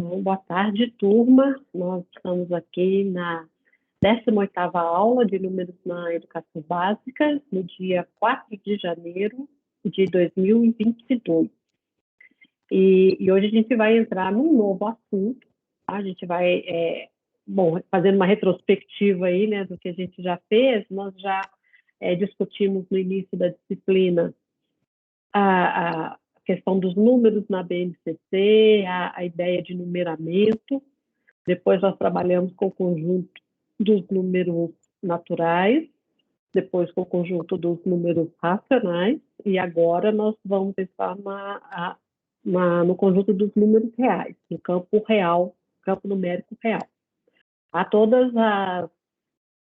Então, boa tarde, turma. Nós estamos aqui na 18ª aula de números na educação básica, no dia 4 de janeiro de 2022. E hoje a gente vai entrar num novo assunto, tá? A gente vai, fazendo uma retrospectiva aí, né, do que a gente já fez. Nós já discutimos no início da disciplina a questão dos números na BNCC, a ideia de numeramento. Depois nós trabalhamos com o conjunto dos números naturais, depois com o conjunto dos números racionais, e agora nós vamos entrar no conjunto dos números reais, no campo real, campo numérico real. A todas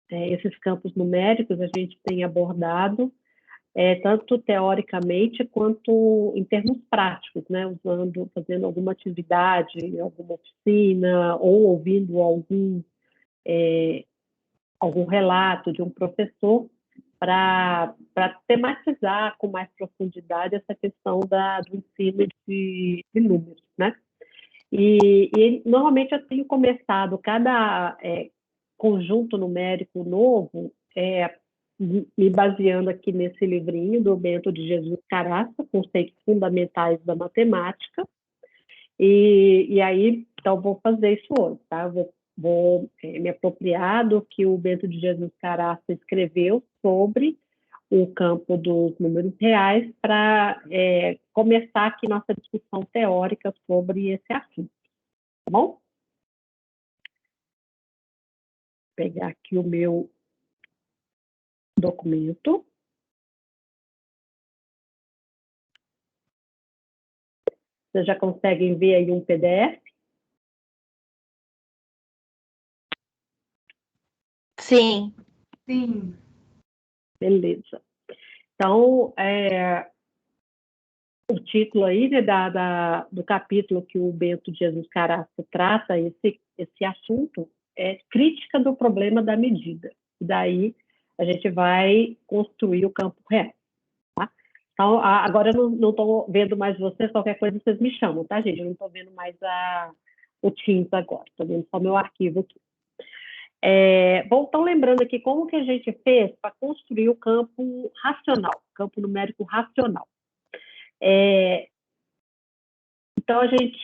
esses campos numéricos a gente tem abordado tanto teoricamente quanto em termos práticos, né? Fazendo alguma atividade, alguma oficina, ou ouvindo algum relato de um professor para tematizar com mais profundidade essa questão do ensino de números, né? E normalmente eu tenho começado cada conjunto numérico novo me baseando aqui nesse livrinho do Bento de Jesus Caraça, Conceitos Fundamentais da Matemática, e aí, então, vou fazer isso hoje, tá? Vou me apropriar do que o Bento de Jesus Caraça escreveu sobre o campo dos números reais para começar aqui nossa discussão teórica sobre esse assunto, tá bom? Vou pegar aqui o meu documento. Vocês já conseguem ver aí um PDF? Sim. Sim. Beleza. Então, o título aí, né, do capítulo que o Bento de Jesus Caraça trata, esse assunto, é Crítica do Problema da Medida. E daí a gente vai construir o campo real. Tá? Então, agora eu não estou vendo mais vocês, qualquer coisa vocês me chamam, tá, gente? Eu não estou vendo mais o Teams agora, estou vendo só meu arquivo aqui. Bom, então lembrando aqui como que a gente fez para construir o campo racional, campo numérico racional. Então, a gente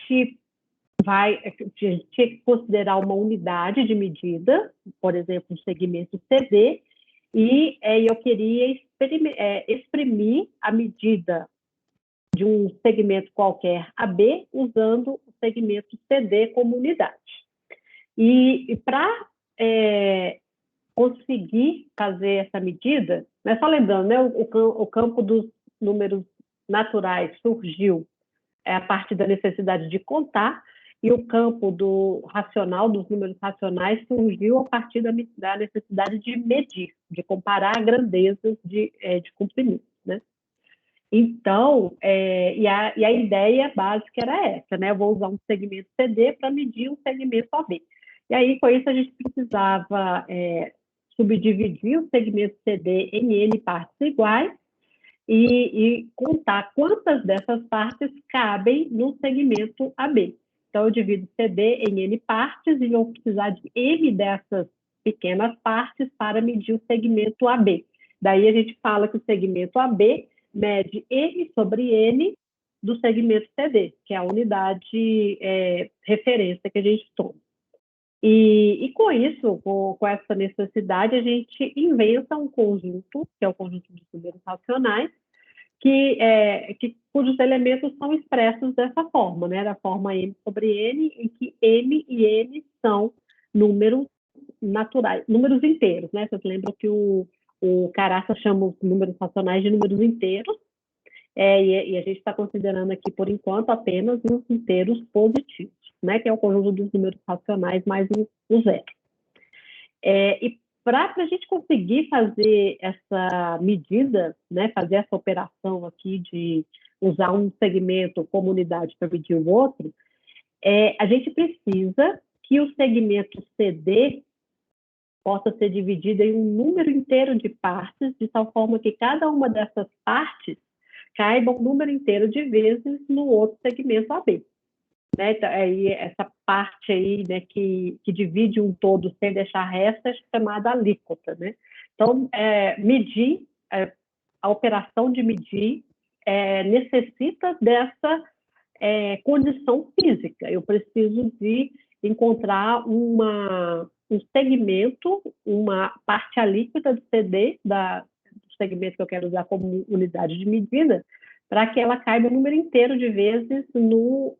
tinha que considerar uma unidade de medida, por exemplo, um segmento CD, e eu queria exprimir a medida de um segmento qualquer AB usando o segmento CD como unidade. E para conseguir fazer essa medida, mas só lembrando, né, o campo dos números naturais surgiu a partir da necessidade de contar, e o campo do racional, dos números racionais, surgiu a partir da necessidade de medir, de comparar grandezas de comprimentos, né? Então, a ideia básica era essa, né? Eu vou usar um segmento CD para medir um segmento AB. E aí, com isso, a gente precisava subdividir o segmento CD em N partes iguais, e contar quantas dessas partes cabem no segmento AB. Então, eu divido CD em N partes e vou precisar de N dessas pequenas partes para medir o segmento AB. Daí a gente fala que o segmento AB mede N sobre N do segmento CD, que é a unidade referência que a gente toma. E com isso, com essa necessidade, a gente inventa um conjunto, que é o conjunto de números racionais, cujos elementos são expressos dessa forma, né? Da forma M sobre N, em que M e N são números naturais, números inteiros, né? Vocês lembram que o Caraça chama os números racionais de números inteiros, e a gente está considerando aqui, por enquanto, apenas os inteiros positivos, né? Que é o conjunto dos números racionais mais o zero. E para a gente conseguir fazer essa medida, né, fazer essa operação aqui de usar um segmento como unidade para medir o outro, a gente precisa que o segmento CD possa ser dividido em um número inteiro de partes, de tal forma que cada uma dessas partes caiba um número inteiro de vezes no outro segmento AB. né? Então, aí, essa parte aí, né, que divide um todo sem deixar restos, é chamada alíquota, né? Então, medir, a operação de medir necessita dessa condição física. Eu preciso de encontrar um segmento, uma parte alíquota do CD, do segmento que eu quero usar como unidade de medida, para que ela caiba o número inteiro de vezes no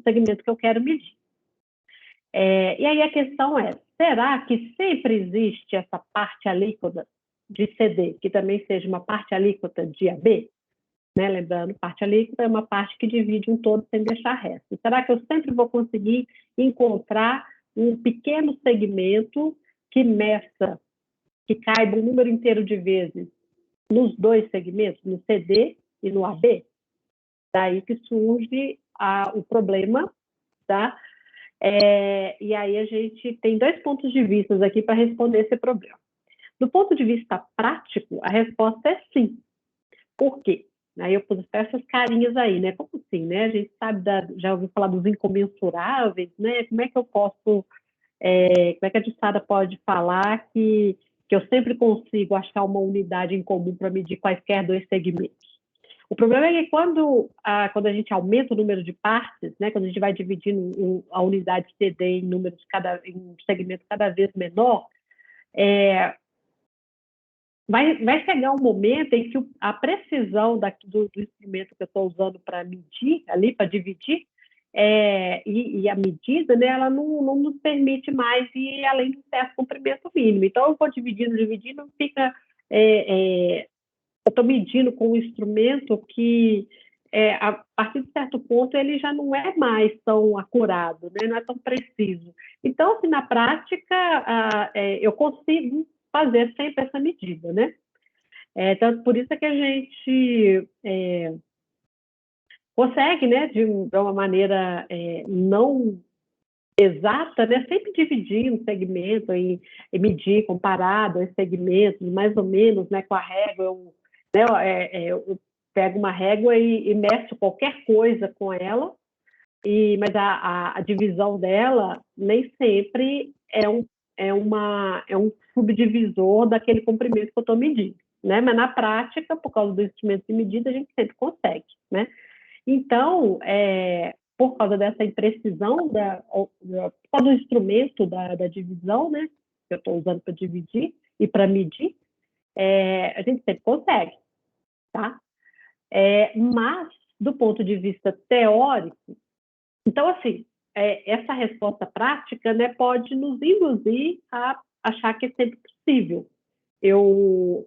segmento que eu quero medir. E aí a questão é, será que sempre existe essa parte alíquota de CD, que também seja uma parte alíquota de AB? Né? Lembrando, parte alíquota é uma parte que divide um todo sem deixar resto. Será que eu sempre vou conseguir encontrar um pequeno segmento que meça, que caiba um número inteiro de vezes nos dois segmentos, no CD e no AB? Daí que surge o problema, tá? E aí a gente tem 2 pontos de vista aqui para responder esse problema. Do ponto de vista prático, a resposta é sim. Por quê? Aí eu pus essas carinhas aí, né? Como assim, né? A gente sabe, já ouviu falar dos incomensuráveis, né? Como é que eu posso, como é que a ditada pode falar que eu sempre consigo achar uma unidade em comum para medir quaisquer dois segmentos? O problema é que quando a gente aumenta o número de partes, né? Quando a gente vai dividindo a unidade CD em em um segmento cada vez menor, vai chegar um momento em que a precisão do instrumento que eu estou usando para medir, ali, para dividir, e a medida, né, ela não nos permite mais ir além do certo comprimento mínimo. Então, eu vou dividindo, fica... eu estou medindo com um instrumento que, a partir de certo ponto, ele já não é mais tão acurado, né, não é tão preciso. Então, assim, na prática, eu consigo fazer sempre essa medida, né? Então, por isso é que a gente consegue, né, de uma maneira não exata, né, sempre dividir um segmento e medir comparado aos segmentos, mais ou menos, né, com a régua. Eu pego uma régua e meço qualquer coisa com ela, mas a divisão dela nem sempre é um subdivisor daquele comprimento que eu estou medindo, né? Mas na prática, por causa do instrumento de medida, a gente sempre consegue, né? Então, por causa dessa imprecisão, por causa do instrumento da divisão, né? Que eu estou usando para dividir e para medir, a gente sempre consegue, tá? Mas, do ponto de vista teórico, então, assim, essa resposta prática, né, pode nos induzir a achar que é sempre possível eu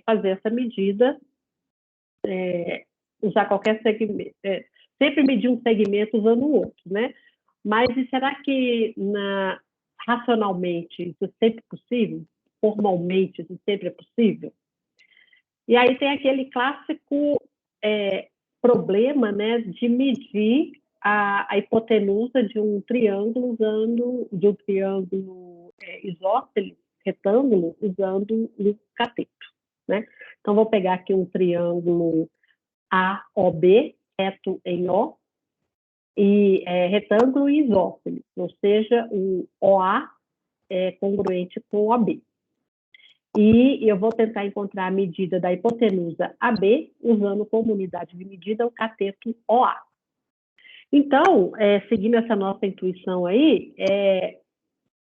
fazer essa medida, usar qualquer segmento, sempre medir um segmento usando o outro, né? Mas e será que racionalmente isso é sempre possível? Formalmente isso sempre é possível? E aí tem aquele clássico problema, né, de medir a hipotenusa de um triângulo isósceles, retângulo, usando o cateto, né? Então, vou pegar aqui um triângulo AOB, reto em O, e retângulo e isósceles, ou seja, o OA é congruente com o OB. E eu vou tentar encontrar a medida da hipotenusa AB, usando como unidade de medida o cateto OA. Então, seguindo essa nossa intuição aí,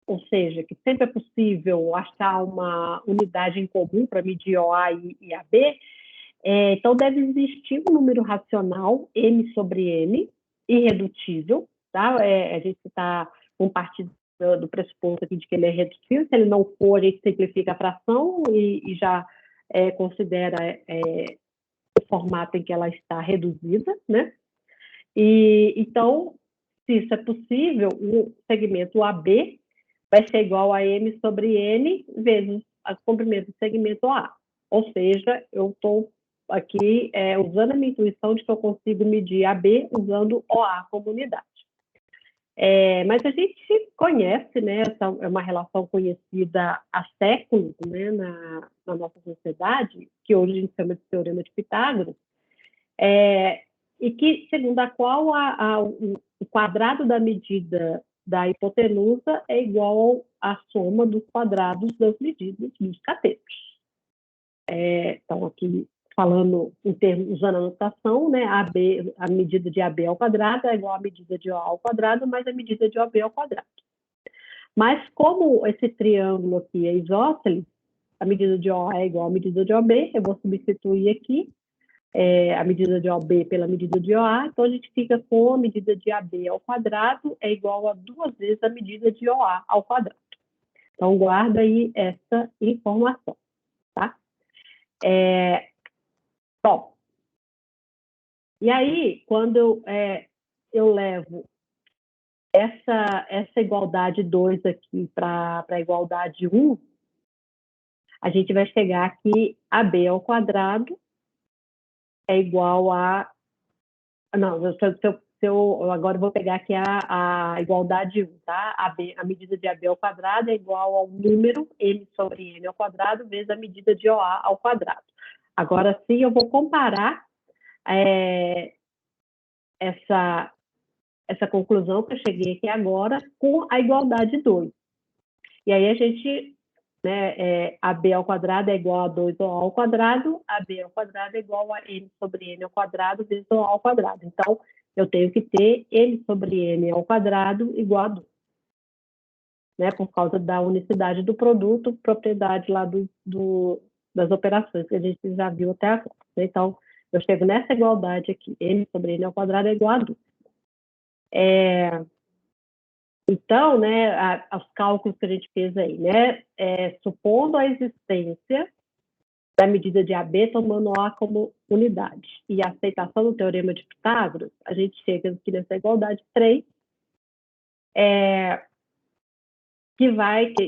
ou seja, que sempre é possível achar uma unidade em comum para medir OA e AB, então deve existir um número racional, M sobre N, irredutível, tá? A gente está partindo do pressuposto aqui de que ele é redutível. Se ele não for, a gente simplifica a fração e já considera o formato em que ela está reduzida, né? Então, se isso é possível, o segmento AB vai ser igual a M sobre N vezes o comprimento do segmento A. Ou seja, eu estou aqui usando a minha intuição de que eu consigo medir AB usando OA como unidade. Mas a gente conhece, né, essa é uma relação conhecida há séculos, né, na nossa sociedade, que hoje a gente chama de Teorema de Pitágoras, e que, segundo a qual o quadrado da medida da hipotenusa é igual à soma dos quadrados das medidas dos catetos. Então, aqui, falando em termos, usando a notação, né, a medida de AB ao quadrado é igual à medida de OA ao quadrado, mais a medida de OB ao quadrado. Mas, como esse triângulo aqui é isósceles, a medida de OA é igual à medida de OB, eu vou substituir aqui a medida de OB pela medida de OA, então a gente fica com a medida de AB ao quadrado é igual a 2 vezes a medida de OA ao quadrado. Então, guarda aí essa informação, tá? Bom, e aí, quando eu levo essa igualdade 2 aqui para a igualdade 1, a gente vai chegar aqui a b ao quadrado é igual a... Não, agora eu vou pegar aqui a igualdade 1, tá? A medida de AB ao quadrado é igual ao número m sobre n ao quadrado vezes a medida de OA ao quadrado. Agora sim, eu vou comparar essa conclusão que eu cheguei aqui agora com a igualdade 2. E aí a gente, né, AB ao quadrado é igual a 2 OA ao quadrado, AB ao quadrado é igual a m sobre n ao quadrado vezes OA ao quadrado. Então, eu tenho que ter m sobre n ao quadrado igual a 2. Né, por causa da unicidade do produto, propriedade lá das operações que a gente já viu até agora. Então, eu chego nessa igualdade aqui, m sobre n ao quadrado é igual a 2. Então, né, os cálculos que a gente fez aí, né, supondo a existência da medida de AB tomando A como unidade e a aceitação do teorema de Pitágoras, a gente chega aqui nessa igualdade 3, que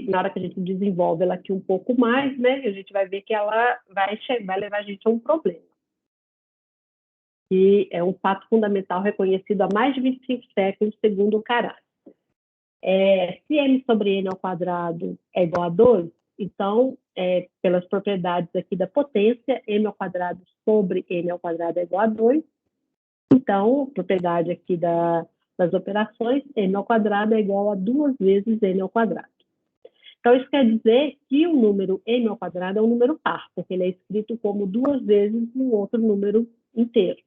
na hora que a gente desenvolve ela aqui um pouco mais, né, a gente vai ver que ela vai levar a gente a um problema. Que é um fato fundamental reconhecido há mais de 25 séculos, segundo o Carrasco. Se m sobre n ao quadrado é igual a 2, então, pelas propriedades aqui da potência, m ao quadrado sobre n ao quadrado é igual a 2. Então, propriedade aqui das operações, m ao quadrado é igual a 2 vezes n ao quadrado. Então, isso quer dizer que o número m ao quadrado é um número par, porque ele é escrito como 2 vezes um outro número inteiro.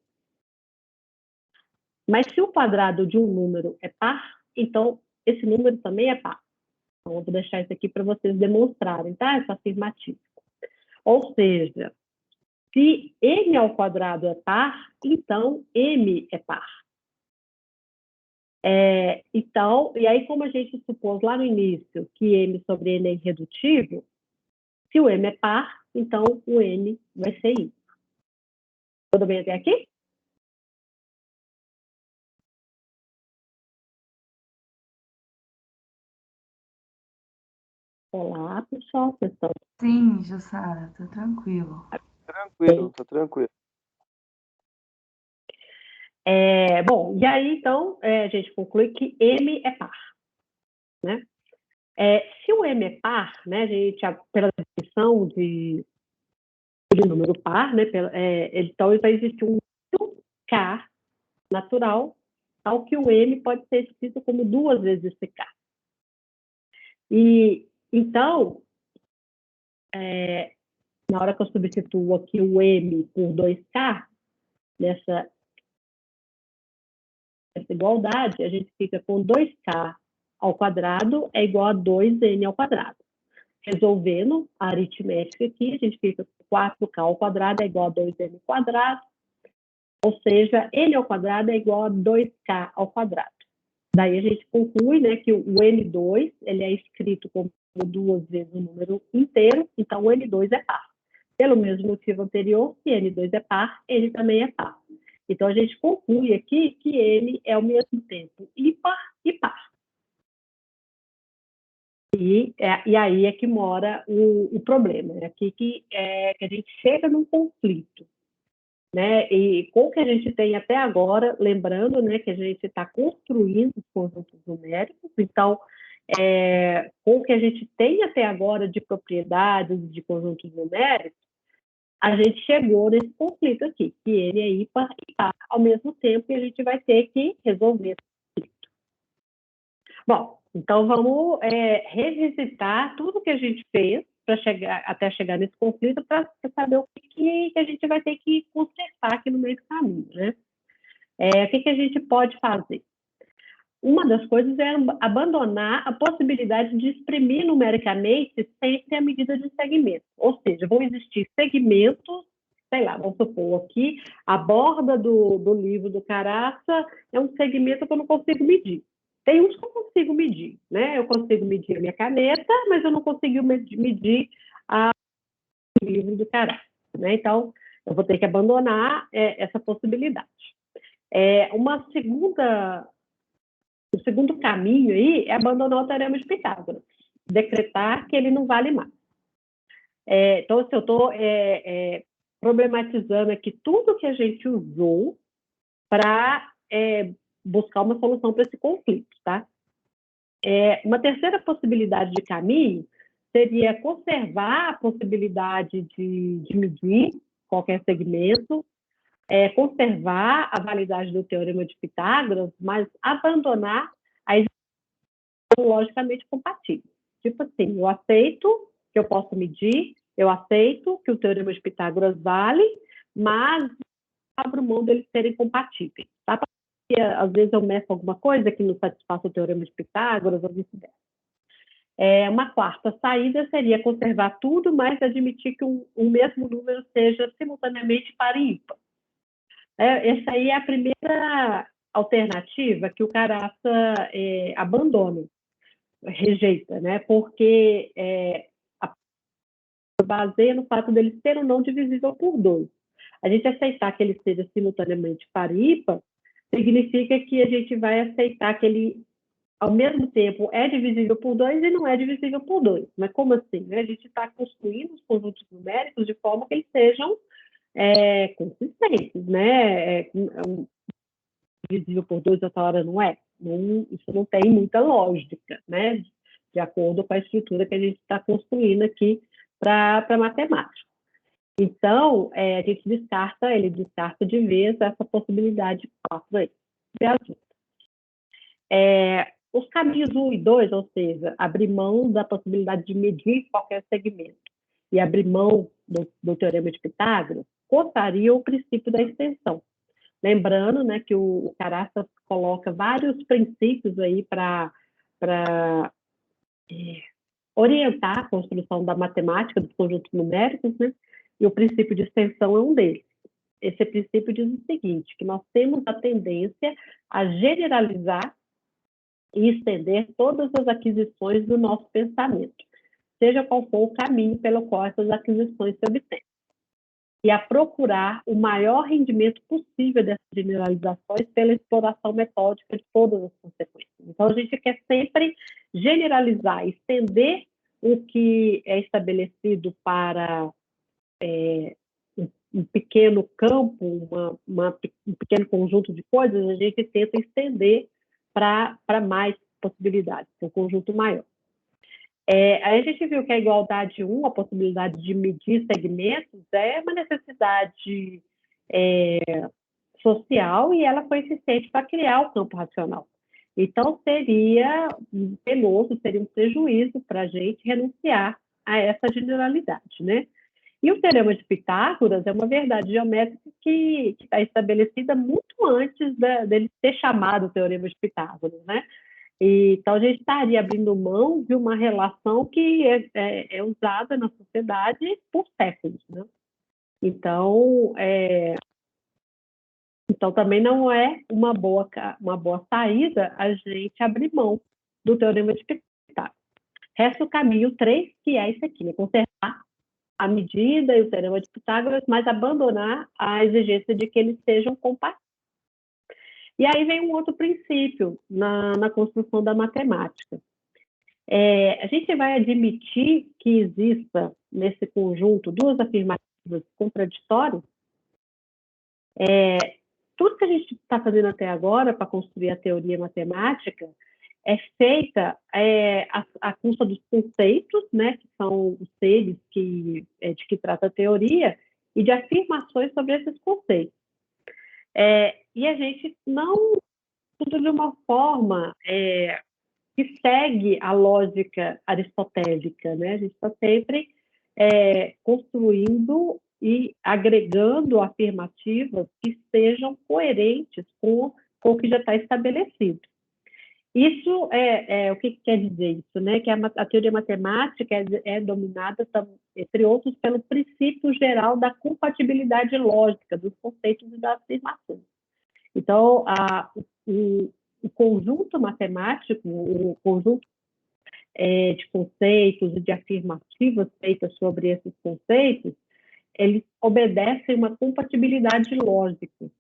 Mas se o quadrado de um número é par, então esse número também é par. Então, eu vou deixar isso aqui para vocês demonstrarem, tá? Essa afirmativa. Ou seja, se m ao quadrado é par, então m é par. Então, e aí como a gente supôs lá no início que m sobre n é irredutível, se o m é par, então o n vai ser isso. Tudo bem até aqui? Olá, pessoal. Sim, Jussara, tá tranquilo. Tranquilo, tá tranquilo. Bom, e aí, então, a gente conclui que M é par, né? Se o M é par, né, a gente, pela definição de número par, né, então vai existir um K natural, ao que o M pode ser escrito como 2 vezes esse K. E, então, na hora que eu substituo aqui o M por 2K, nessa igualdade, a gente fica com 2K ao quadrado é igual a 2N ao quadrado. Resolvendo a aritmética aqui, a gente fica com 4K ao quadrado é igual a 2N ao quadrado, ou seja, N ao quadrado é igual a 2K ao quadrado. Daí a gente conclui, né, que o N2 ele é escrito como 2 vezes o número inteiro, então o N2 é par. Pelo mesmo motivo anterior, se N2 é par, N também é par. Então, a gente conclui aqui que N é ao mesmo tempo ímpar e par. E aí é que mora o problema. É aqui que a gente chega num conflito. Né? E com o que a gente tem até agora, lembrando, né, que a gente está construindo os conjuntos numéricos, então, com o que a gente tem até agora de propriedades de conjuntos numéricos, a gente chegou nesse conflito aqui, que ele é ímpar e par ao mesmo tempo, e a gente vai ter que resolver esse conflito. Bom, então vamos revisitar tudo que a gente fez até chegar nesse conflito para saber o que a gente vai ter que consertar aqui no meio do caminho, né? O que a gente pode fazer? Uma das coisas é abandonar a possibilidade de exprimir numericamente sempre a medida de segmento. Ou seja, vão existir segmentos, sei lá, vamos supor aqui, a borda do livro do Caraça é um segmento que eu não consigo medir. Tem uns que eu consigo medir, né? Eu consigo medir a minha caneta, mas eu não consigo medir o livro do Caraça, né? Então, eu vou ter que abandonar essa possibilidade. O segundo caminho aí é abandonar o teorema de Pitágoras, decretar que ele não vale mais. Então, se eu estou problematizando aqui tudo que a gente usou para buscar uma solução para esse conflito, tá? Uma terceira possibilidade de caminho seria conservar a possibilidade de medir qualquer segmento, conservar a validade do teorema de Pitágoras, mas abandonar a existência logicamente compatível. Tipo assim, eu aceito que eu posso medir, eu aceito que o teorema de Pitágoras vale, mas abro mão deles serem compatíveis. Tá? Porque, às vezes eu meço alguma coisa que não satisfaça o teorema de Pitágoras ou vice-versa. Uma quarta saída seria conservar tudo, mas admitir que um mesmo número seja simultaneamente par e ímpar. Essa aí é a primeira alternativa que o Caraça abandona, rejeita, né? Porque baseia no fato dele ser ou não divisível por 2. A gente aceitar que ele seja simultaneamente par e ímpar significa que a gente vai aceitar que ele, ao mesmo tempo, é divisível por 2 e não é divisível por 2. Mas como assim? A gente está construindo os conjuntos numéricos de forma que eles sejam consistentes, né? Divisível por 2 outra hora não é. Isso não tem muita lógica, né? De acordo com a estrutura que a gente está construindo aqui para a matemática. Então, a gente descarta de vez essa possibilidade 4 aí. Os caminhos 1 e 2, ou seja, abrir mão da possibilidade de medir qualquer segmento e abrir mão do teorema de Pitágoras, cortaria o princípio da extensão. Lembrando, né, que o Caraça coloca vários princípios aí para orientar a construção da matemática dos conjuntos numéricos, né? E o princípio de extensão é um deles. Esse princípio diz o seguinte, que nós temos a tendência a generalizar e estender todas as aquisições do nosso pensamento, seja qual for o caminho pelo qual essas aquisições se obtêm, e a procurar o maior rendimento possível dessas generalizações pela exploração metódica de todas as consequências. Então, a gente quer sempre generalizar, estender o que é estabelecido para um pequeno campo, um pequeno conjunto de coisas, a gente tenta estender para mais possibilidades, para um conjunto maior. Aí a gente viu que a igualdade 1, a possibilidade de medir segmentos, é uma necessidade social e ela foi eficiente para criar o campo racional. Então, seria penoso, seria um prejuízo para a gente renunciar a essa generalidade, né? E o teorema de Pitágoras é uma verdade geométrica que está estabelecida muito antes dele ser chamado teorema de Pitágoras, né? Então, a gente estaria abrindo mão de uma relação que é usada na sociedade por séculos, né? Então, também não é uma boa saída a gente abrir mão do teorema de Pitágoras. Resta o caminho 3, que é esse aqui, né? Conservar a medida e o teorema de Pitágoras, mas abandonar a exigência de que eles sejam compatíveis. E aí vem um outro princípio na construção da matemática. A gente vai admitir que exista nesse conjunto duas afirmativas contraditórias. Tudo que a gente está fazendo até agora para construir a teoria matemática é feita à custa dos conceitos, né, que são os seres de que trata a teoria, e de afirmações sobre esses conceitos. E a gente não, tudo de uma forma que segue a lógica aristotélica, né? A gente está sempre construindo e agregando afirmativas que sejam coerentes com o que já está estabelecido. Isso o que quer dizer isso, né? Que a teoria matemática é dominada, entre outros, pelo princípio geral da compatibilidade lógica dos conceitos e das afirmações. Então, o conjunto matemático, o conjunto de conceitos e de afirmativas feitas sobre esses conceitos, eles obedecem uma compatibilidade lógica.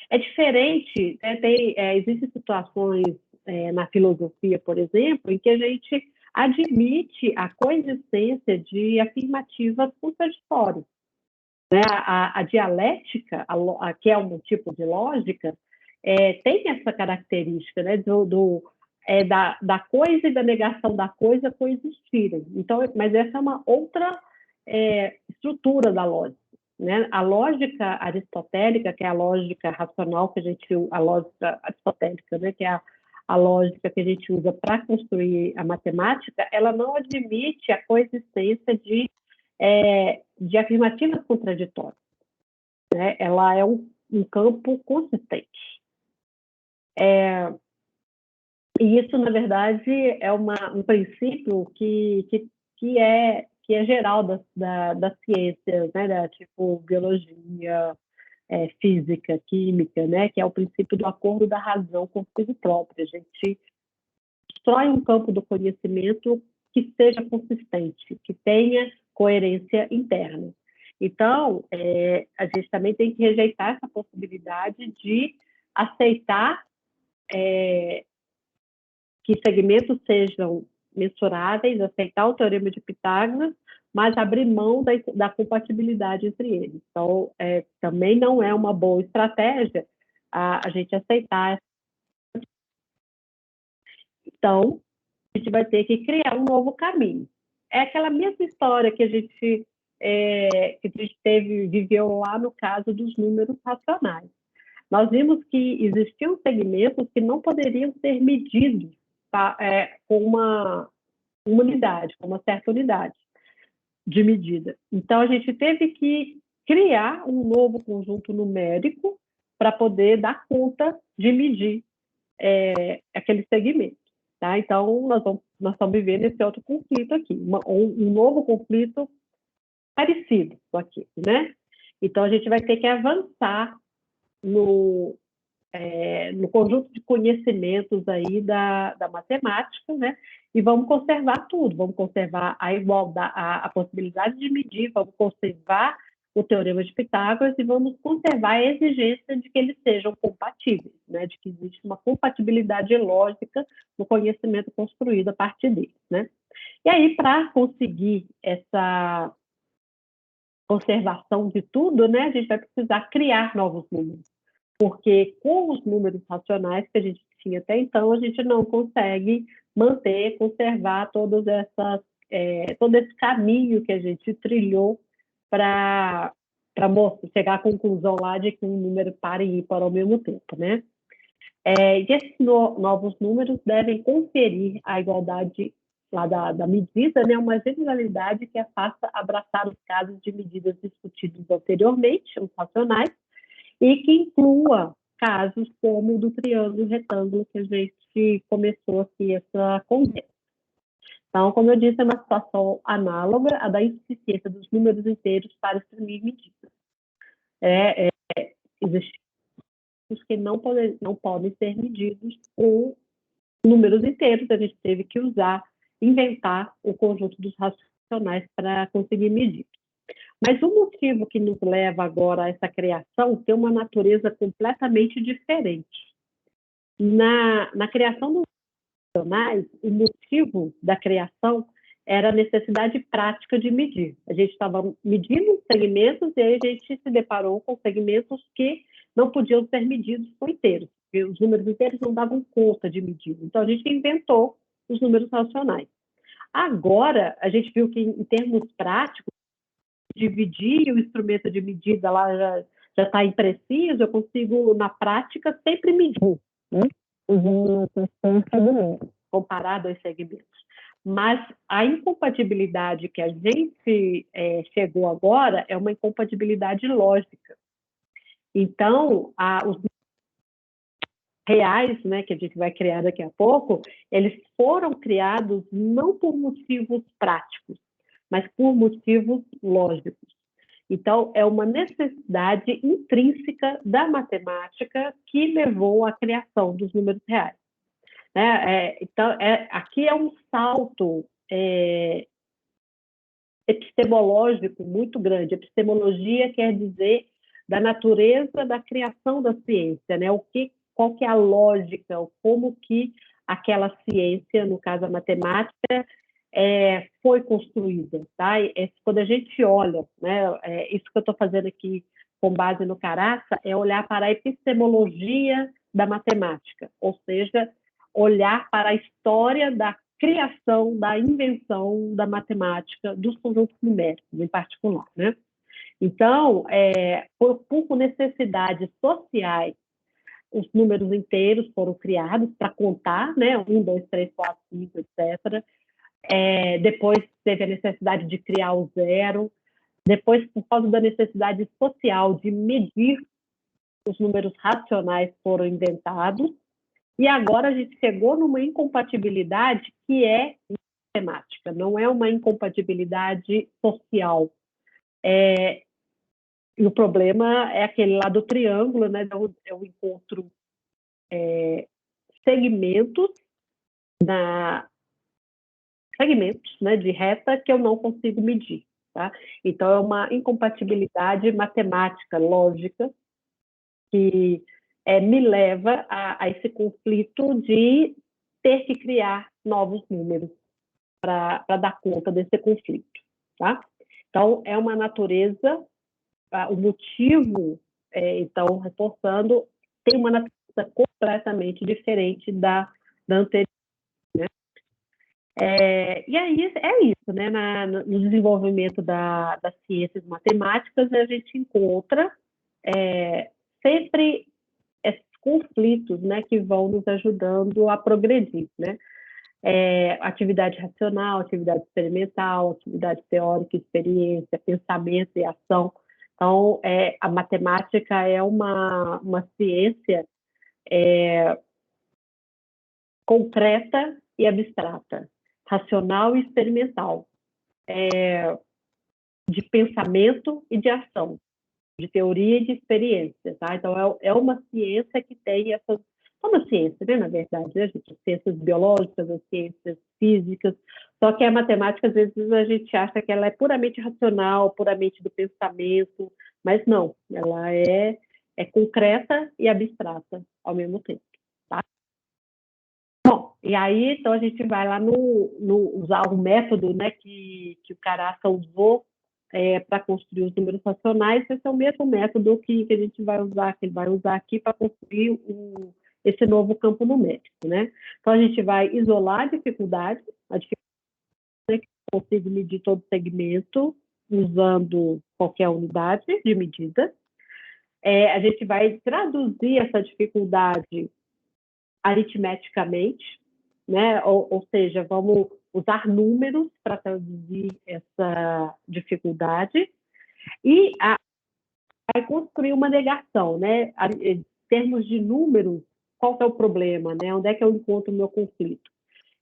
É diferente, né? Existem situações na filosofia, por exemplo, em que a gente admite a coexistência de afirmativas contraditórias. Né? A dialética, que é um tipo de lógica, tem essa característica, né, da coisa e da negação da coisa coexistirem. Então, mas essa é uma outra estrutura da lógica. Né? A lógica aristotélica, que é a lógica racional a lógica aristotélica, né, que é a lógica que a gente usa para construir a matemática, ela não admite a coexistência de afirmativas contraditórias. Né? Ela é um campo consistente. E isso, na verdade, é um princípio que é geral das ciências, né? Tipo biologia, física, química, né? Que é o princípio do acordo da razão consigo própria. A gente constrói um campo do conhecimento que seja consistente, que tenha coerência interna. Então, a gente também tem que rejeitar essa possibilidade de aceitar que segmentos sejam mensuráveis, aceitar o teorema de Pitágoras, mas abrir mão da compatibilidade entre eles. Então, também não é uma boa estratégia a gente aceitar. Então, a gente vai ter que criar um novo caminho. É aquela mesma história que a gente viveu lá no caso dos números racionais. Nós vimos que existiam segmentos que não poderiam ser medidos com uma unidade, com uma certa unidade de medida. Então, a gente teve que criar um novo conjunto numérico para poder dar conta de medir aquele segmento. Tá? Então, nós estamos vivendo esse outro conflito aqui, um novo conflito parecido com aqui, né? Então, a gente vai ter que avançar no conjunto de conhecimentos aí da matemática, né? E vamos conservar tudo, vamos conservar a igualdade, a possibilidade de medir, vamos conservar o teorema de Pitágoras e vamos conservar a exigência de que eles sejam compatíveis, né? De que existe uma compatibilidade lógica no conhecimento construído a partir deles, né? E aí, para conseguir essa conservação de tudo, né, a gente vai precisar criar novos números. Porque com os números racionais que a gente tinha até então, a gente não consegue conservar todo esse caminho que a gente trilhou para chegar à conclusão lá de que um número par e ímpar ao mesmo tempo, né? E esses novos números devem conferir a igualdade lá da medida, né, uma generalidade que faça abraçar os casos de medidas discutidos anteriormente, os racionais, e que inclua casos como o do triângulo e retângulo que a gente começou aqui essa conversa. Então, como eu disse, é uma situação análoga à da insuficiência dos números inteiros para exprimir medidas. Existem os que não podem ser medidos com números inteiros, a gente teve que inventar o conjunto dos racionais para conseguir medir. Mas o motivo que nos leva agora a essa criação tem uma natureza completamente diferente. Na criação dos racionais, o motivo da criação era a necessidade prática de medir. A gente estava medindo segmentos e aí a gente se deparou com segmentos que não podiam ser medidos por inteiros, porque os números inteiros não davam conta de medir. Então, a gente inventou os números racionais. Agora, a gente viu que, em termos práticos, dividir, o instrumento de medida lá já está impreciso, eu consigo, na prática, sempre medir, né? Usando um segmento, comparar dois segmentos. Mas a incompatibilidade que a gente chegou agora é uma incompatibilidade lógica. Então, os reais, né, que a gente vai criar daqui a pouco, eles foram criados não por motivos práticos, mas por motivos lógicos. Então, é uma necessidade intrínseca da matemática que levou à criação dos números reais. Então, aqui é um salto epistemológico muito grande. Epistemologia quer dizer da natureza da criação da ciência, né? Qual que é a lógica, como que aquela ciência, no caso a matemática, foi construída, tá? Quando a gente olha, né, isso que eu estou fazendo aqui com base no Caraça, é olhar para a epistemologia da matemática, ou seja, olhar para a história da criação, da invenção da matemática, dos conjuntos numéricos, em particular, né? Então, por necessidades sociais, os números inteiros foram criados para contar, né? 1, 2, 3, 4, 5, etc. Depois teve a necessidade de criar o zero. Depois, por causa da necessidade social de medir, os números racionais foram inventados. E agora a gente chegou numa incompatibilidade que é matemática, não é uma incompatibilidade social. E o problema é aquele lá do triângulo, né? Então, eu encontro segmentos, né, de reta que eu não consigo medir. Tá? Então, é uma incompatibilidade matemática, lógica, que me leva a esse conflito de ter que criar novos números para dar conta desse conflito. Tá? Então, é uma natureza, o motivo, então, reforçando, tem uma natureza completamente diferente da anterior. Né? E aí é isso, né? No desenvolvimento das ciências matemáticas, a gente encontra sempre esses conflitos, né, que vão nos ajudando a progredir, né? Atividade racional, atividade experimental, atividade teórica, experiência, pensamento e ação. Então, a matemática é uma ciência concreta e abstrata, racional e experimental, de pensamento e de ação, de teoria e de experiência, tá? Então, é uma ciência que tem essas... É uma ciência, né, na verdade, né, gente? As ciências biológicas, as ciências físicas, só que a matemática, às vezes, a gente acha que ela é puramente racional, puramente do pensamento, mas não, ela é concreta e abstrata ao mesmo tempo, tá? Bom, e aí, então, a gente vai lá usar o método, né, que o Caraça usou para construir os números racionais. Esse é o mesmo método que a gente vai usar, que ele vai usar aqui para construir esse novo campo numérico, né? Então, a gente vai isolar a dificuldade, né, que eu consigo medir todo segmento usando qualquer unidade de medida. A gente vai traduzir essa dificuldade aritmeticamente, né? Ou seja, vamos usar números para traduzir essa dificuldade e vai construir uma negação, né? Em termos de números, qual que é o problema, né? Onde é que eu encontro o meu conflito?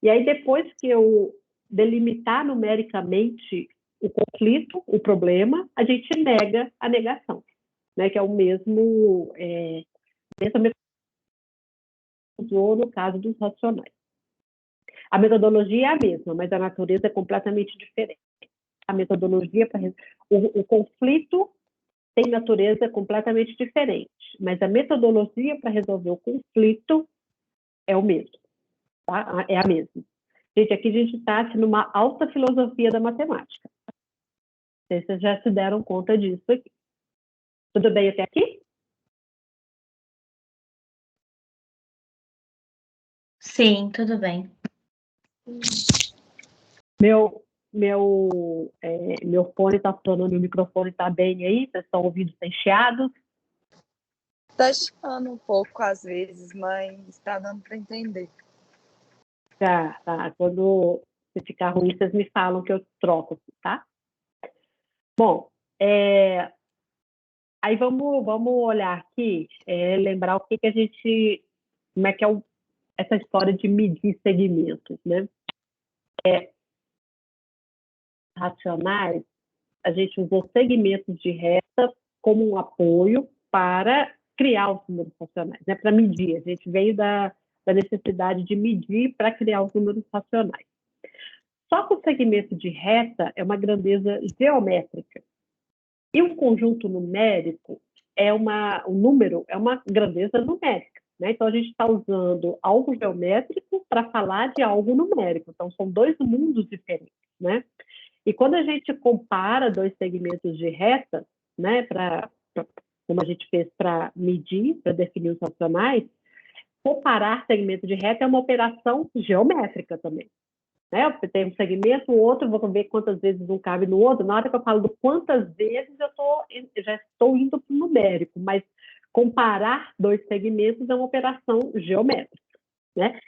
E aí, depois que eu delimitar numericamente o conflito, o problema, a gente nega a negação, né? Que é o mesmo usou no caso dos racionais. A metodologia é a mesma, mas a natureza é completamente diferente. A metodologia para o conflito tem natureza completamente diferente, mas a metodologia para resolver o conflito é o mesmo, tá? É a mesma. Gente, aqui a gente está numa alta filosofia da matemática. Vocês já se deram conta disso aqui. Tudo bem até aqui? Sim, tudo bem. meu fone está funcionando, meu microfone está bem aí? Vocês estão ouvindo sem chiados? Tá chiando um pouco às vezes, mas tá dando para entender. Tá. Quando se ficar ruim, vocês me falam que eu troco, tá? Bom, aí vamos olhar aqui, lembrar o que a gente, como é que é essa história de medir segmentos, né? Racionais, a gente usou segmentos de reta como um apoio para criar os números racionais, né? Para medir. A gente veio da necessidade de medir para criar os números racionais. Só que o segmento de reta é uma grandeza geométrica. E um conjunto numérico um número é uma grandeza numérica, né? Então, a gente está usando algo geométrico para falar de algo numérico. Então, são dois mundos diferentes, né? E quando a gente compara dois segmentos de reta, né, como a gente fez para medir, para definir os racionais, comparar segmento de reta é uma operação geométrica também. Né? Você tem um segmento, o outro, vou ver quantas vezes um cabe no outro. Na hora que eu falo do quantas vezes, eu já estou indo para o numérico, mas comparar dois segmentos é uma operação geométrica. Né?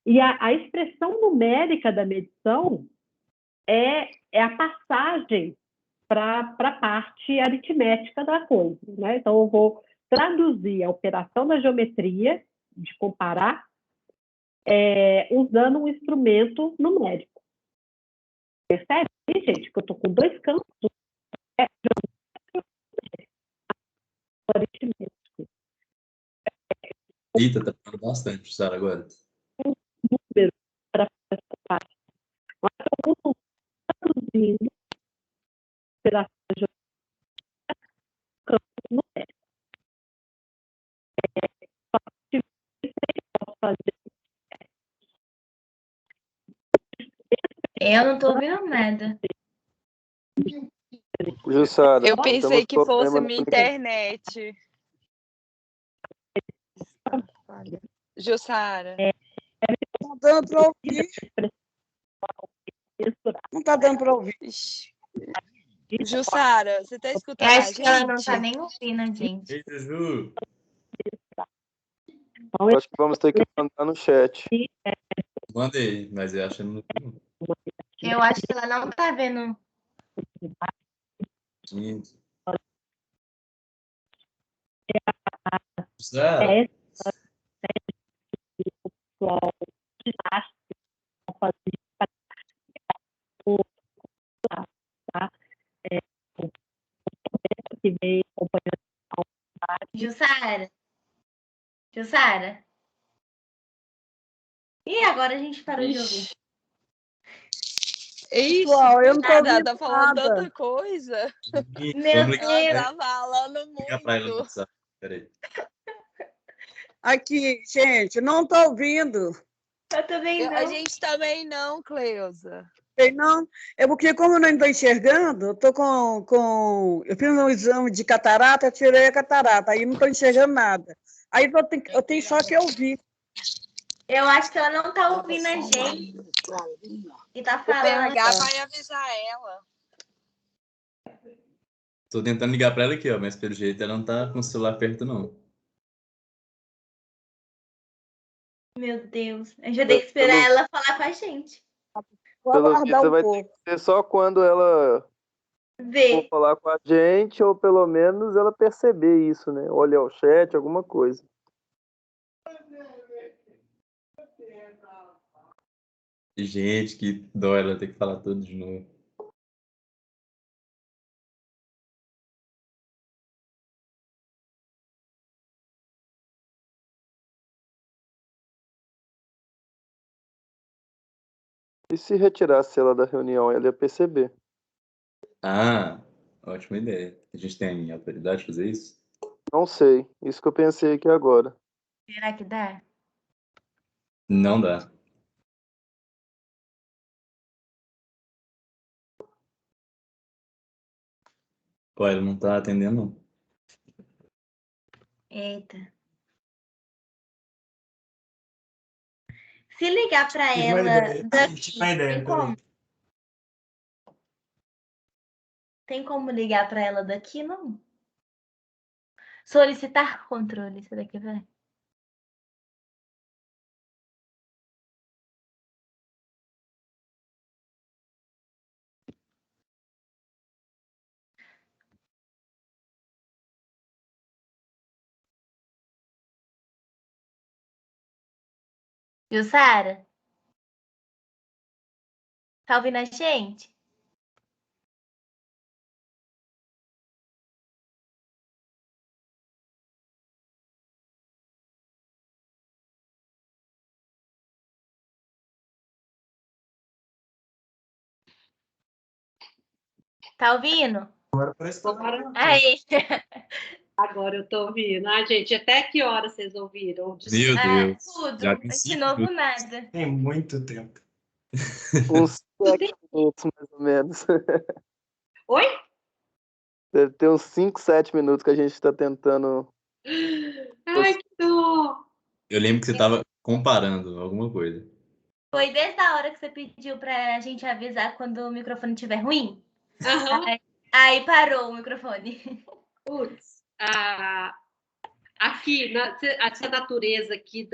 E a expressão numérica da medição é a passagem para a parte aritmética da coisa. Né? Então, eu vou traduzir a operação da geometria, de comparar, usando um instrumento numérico. Percebe, gente, que eu estou com dois campos aritmético. Eita, tá falando bastante, Sara, agora. Um número para essa parte. Mas eu estou traduzindo a operação da geometria campo numérico. Posso fazer. Eu não tô ouvindo nada. Jussara, Eu pensei temos que fosse problema minha no- internet. Jussara, Não tá dando para ouvir. Não tá dando para ouvir. ixi. Jussara, você tá Eu escutando a acho que ela não tá gente? nem ouvindo a gente. Ei, Juju! Eu acho que vamos ter que mandar no chat. Mandei, mas eu acho que não. Eu acho que ela não tá vendo. Gente. Sara, Pessoal, ginástica, fazer tá? Que vem acompanhando. Jussara? Jussara? E agora a gente parou de ouvir. Ixi, Pessoal, eu não tô nada, ouvindo tá falando nada. tanta coisa. gente, Meu vamos ligar, Deus. Tá falando ligar pra ela no muito. WhatsApp. Peraí. Aqui, gente, não tô ouvindo. Eu também A não. gente também não, Cleusa. Sei não. É porque, como eu não estou enxergando, eu tô eu fiz um exame de catarata, eu tirei a catarata, aí não estou enxergando nada. Aí eu tenho só que ouvir. Eu acho que ela não tá ouvindo a gente. E tá O falando. PH vai avisar ela. Tô tentando ligar pra ela aqui, ó, mas pelo jeito ela não tá com o celular perto, não. Meu Deus. A gente vai ter que esperar ela falar com a gente. Vou Pelo aguardar visto, um vai pouco. ter só quando ela for Vê. falar com a gente, ou pelo menos ela perceber isso, né? Olhar o chat, alguma coisa. Gente, que dó ela ter que falar tudo de novo. E se retirasse ela da reunião, ela ia perceber. Ah, ótima ideia. A gente tem autoridade de fazer isso? Não sei. Isso que eu pensei aqui agora. Será que dá? Não dá. Pô, ela não tá atendendo, não. Eita. Se ligar pra ela daqui, tem como? Tem como ligar para ela daqui, não? Solicitar controle, será que vai? Jussara? Tá ouvindo a gente? Tá ouvindo? Agora parece que Agora, Aí. agora eu estou ouvindo. Ah, gente, até que hora vocês ouviram? Meu Deus. Tudo. Já tem De 5 novo, minutos. nada. Tem muito tempo. Uns 7 minutos, mais ou menos. Oi? Deve ter uns 5, 7 minutos que a gente está tentando. Ai, que dor! Eu lembro que você estava comparando alguma coisa. Foi desde a hora que você pediu pra gente avisar quando o microfone estiver ruim? Aham. Aí parou o microfone. Putz, aqui, essa natureza aqui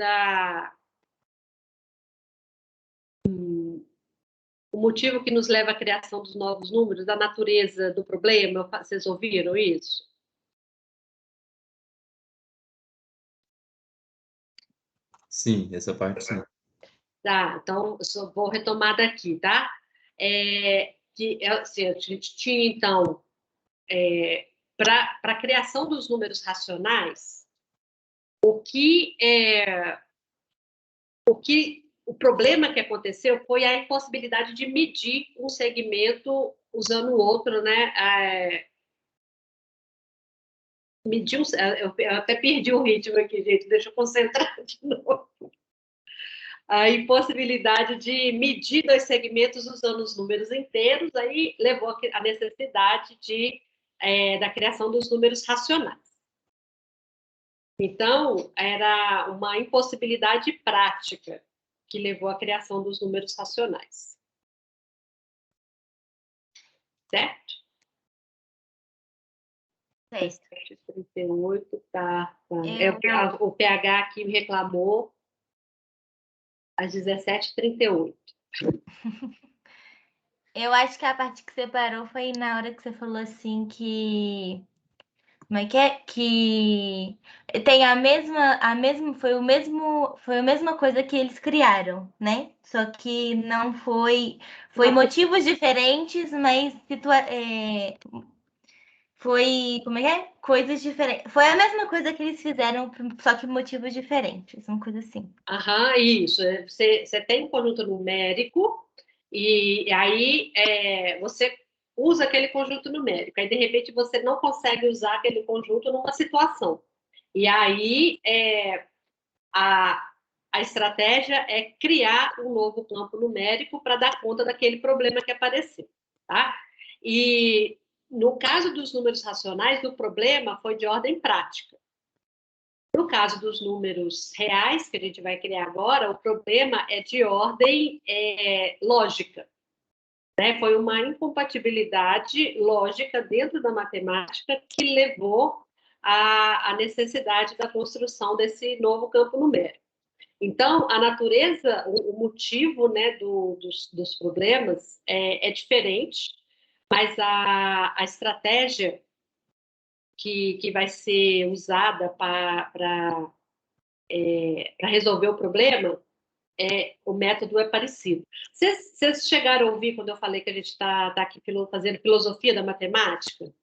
o motivo que nos leva à criação dos novos números, a natureza do problema, vocês ouviram isso? Sim, essa parte sim. Tá, então eu só vou retomar daqui, tá? Assim, a gente tinha, então, para a criação dos números racionais, o problema que aconteceu foi a impossibilidade de medir um segmento usando o outro, né? Eu até perdi o ritmo aqui, gente, deixa eu concentrar de novo. A impossibilidade de medir dois segmentos usando os números inteiros, aí levou à necessidade da criação dos números racionais. Então, era uma impossibilidade prática que levou à criação dos números racionais. Certo? Certo. 38, tá. O PH aqui me reclamou às 17h38. Eu acho que a parte que você parou foi na hora que você falou assim que. Como é que é? Que tem foi a mesma coisa que eles criaram, né? Só que não foi motivos diferentes, mas foi, como é que é? Coisas diferentes. Foi a mesma coisa que eles fizeram, só que motivos diferentes, uma coisa assim. Aham, isso. Você tem um conjunto numérico e aí você usa aquele conjunto numérico. Aí, de repente, você não consegue usar aquele conjunto numa situação. E aí, a, a estratégia é criar um novo campo numérico para dar conta daquele problema que apareceu, tá? E no caso dos números racionais, o problema foi de ordem prática. No caso dos números reais, que a gente vai criar agora, o problema é de ordem lógica. Né? Foi uma incompatibilidade lógica dentro da matemática que levou à necessidade da construção desse novo campo numérico. Então, a natureza, o motivo, né, dos problemas é diferente, mas a estratégia que vai ser usada para resolver o problema, o método é parecido. Vocês chegaram a ouvir quando eu falei que a gente está aqui fazendo filosofia da matemática,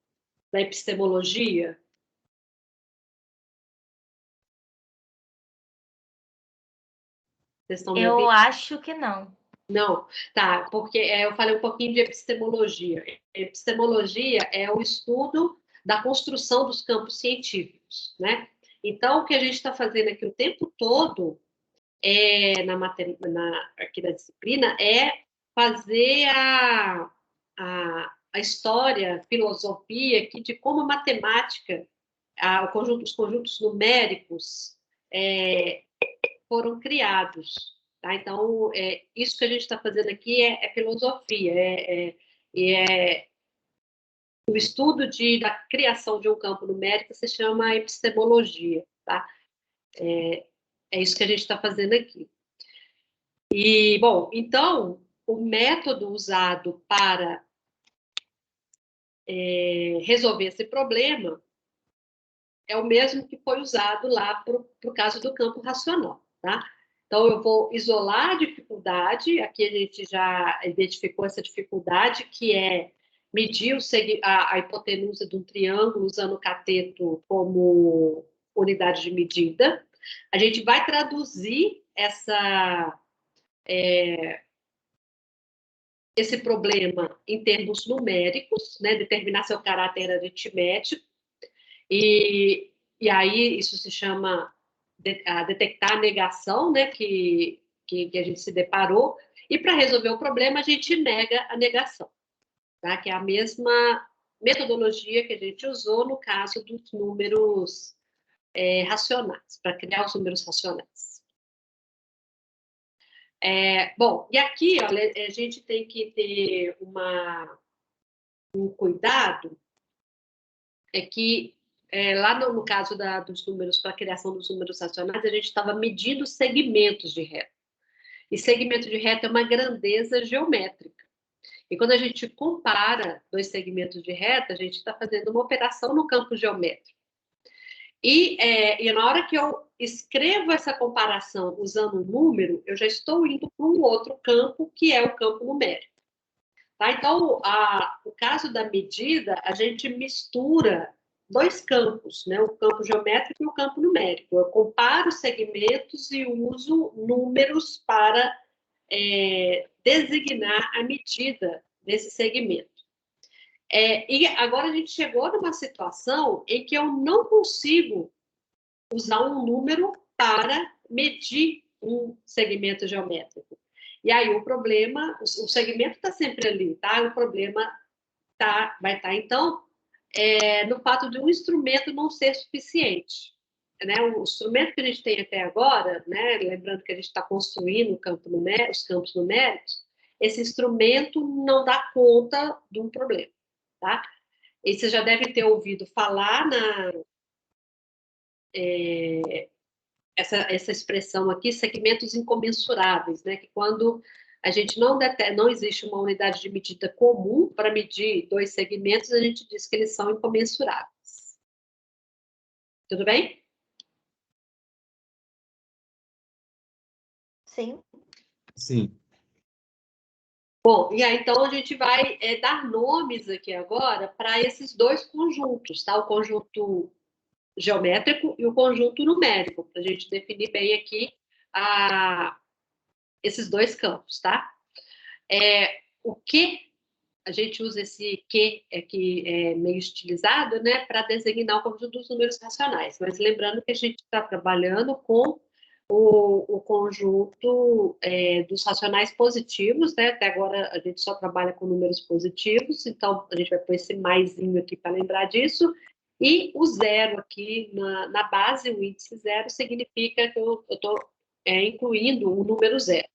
da epistemologia? Vocês estão me ouvindo? Eu acho que não. Não, tá, porque eu falei um pouquinho de epistemologia. Epistemologia é o estudo da construção dos campos científicos, né? Então, o que a gente está fazendo aqui o tempo todo aqui da disciplina é fazer a história, a filosofia aqui de como a matemática, os conjuntos numéricos foram criados. Tá? Então, isso que a gente está fazendo aqui é filosofia, O estudo da criação de um campo numérico se chama epistemologia, tá? É isso que a gente está fazendo aqui. E, bom, então, o método usado para resolver esse problema é o mesmo que foi usado lá para o caso do campo racional, tá? Então, eu vou isolar a dificuldade, aqui a gente já identificou essa dificuldade, que é medir a hipotenusa de um triângulo usando o cateto como unidade de medida. A gente vai traduzir esse problema em termos numéricos, né, determinar seu caráter aritmético, e aí isso se chama detectar a negação, né, que a gente se deparou, e para resolver o problema a gente nega a negação, tá? Que é a mesma metodologia que a gente usou no caso dos números racionais, para criar os números racionais. Bom, e aqui, olha, a gente tem que ter um cuidado, que lá no caso dos números, para a criação dos números racionais, a gente estava medindo segmentos de reta. E segmento de reta é uma grandeza geométrica. E quando a gente compara dois segmentos de reta, a gente está fazendo uma operação no campo geométrico. E na hora que eu escrevo essa comparação usando um número, eu já estou indo para um outro campo, que é o campo numérico. Tá? Então, o caso da medida, a gente mistura dois campos, né? O campo geométrico e o campo numérico. Eu comparo segmentos e uso números para designar a medida desse segmento. E agora a gente chegou numa situação em que eu não consigo usar um número para medir um segmento geométrico. E aí o problema, o segmento está sempre ali, tá? O problema vai estar, então, no fato de um instrumento não ser suficiente. Né? O instrumento que a gente tem até agora, né? Lembrando que a gente está construindo os campos numéricos, esse instrumento não dá conta de um problema. Tá? E você já deve ter ouvido falar essa expressão aqui, segmentos incomensuráveis, né? Que quando a gente não existe uma unidade de medida comum para medir dois segmentos, a gente diz que eles são incomensuráveis. Tudo bem? Sim. Sim. Bom, e aí então a gente vai dar nomes aqui agora para esses dois conjuntos, tá? O conjunto geométrico e o conjunto numérico, para a gente definir bem aqui esses dois campos, tá? O que a gente usa esse que aqui meio estilizado, né, para designar o conjunto dos números racionais. Mas lembrando que a gente está trabalhando com o conjunto dos racionais positivos, né? Até agora a gente só trabalha com números positivos, então a gente vai pôr esse maisinho aqui para lembrar disso. E o zero aqui na base, o índice zero, significa que eu estou incluindo o número zero.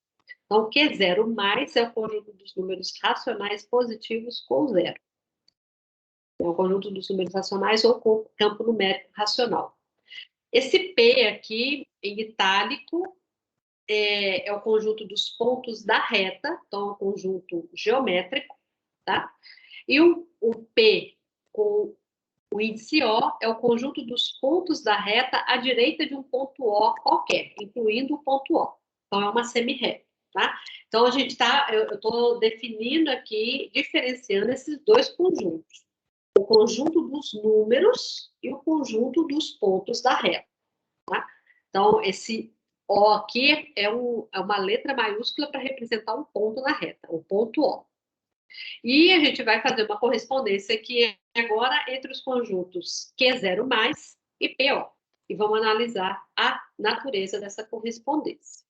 Então, o Q0 mais é o conjunto dos números racionais positivos com zero. É o conjunto dos números racionais ou com campo numérico racional. Esse P aqui, em itálico, é o conjunto dos pontos da reta, então é um conjunto geométrico, tá? E o P com o índice O é o conjunto dos pontos da reta à direita de um ponto O qualquer, incluindo o ponto O. Então, é uma semi-reta, tá? Então, eu estou definindo aqui, diferenciando esses dois conjuntos. O conjunto dos números e o conjunto dos pontos da reta, tá? Então, esse O aqui é uma letra maiúscula para representar um ponto na reta, o ponto O. E a gente vai fazer uma correspondência aqui agora entre os conjuntos Q0 mais e PO. E vamos analisar a natureza dessa correspondência.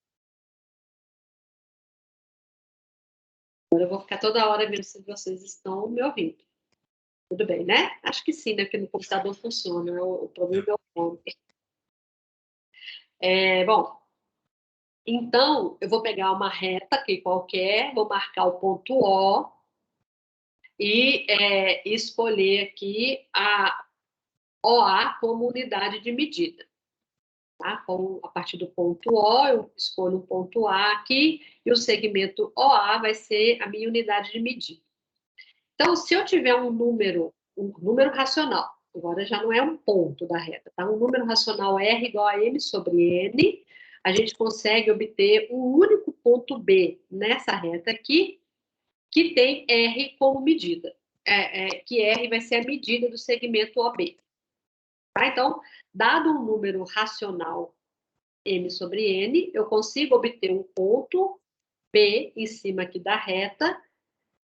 Agora eu vou ficar toda hora vendo se vocês estão me ouvindo. Tudo bem, né? Acho que sim, né? Porque no computador funciona. O problema é o fone. Bom, então eu vou pegar uma reta aqui qualquer, vou marcar o ponto O. e escolher aqui a OA como unidade de medida. Tá? A partir do ponto O, eu escolho o ponto A aqui, e o segmento OA vai ser a minha unidade de medida. Então, se eu tiver um número racional, agora já não é um ponto da reta, tá? Um número racional R igual a M sobre N, a gente consegue obter um único ponto B nessa reta aqui, que tem R como medida. Que R vai ser a medida do segmento OB. Tá? Então, dado um número racional M sobre N, eu consigo obter um ponto B em cima aqui da reta,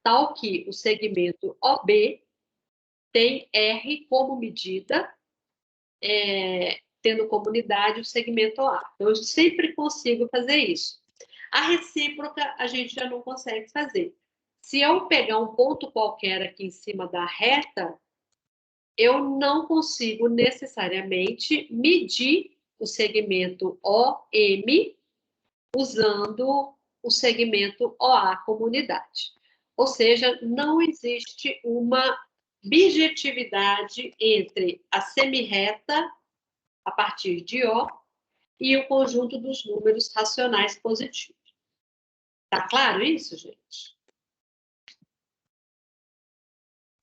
tal que o segmento OB tem R como medida, tendo como unidade o segmento OA. Então, eu sempre consigo fazer isso. A recíproca, a gente já não consegue fazer. Se eu pegar um ponto qualquer aqui em cima da reta, eu não consigo necessariamente medir o segmento OM usando o segmento OA como unidade. Ou seja, não existe uma bijetividade entre a semirreta, a partir de O, e o conjunto dos números racionais positivos. Tá claro isso, gente?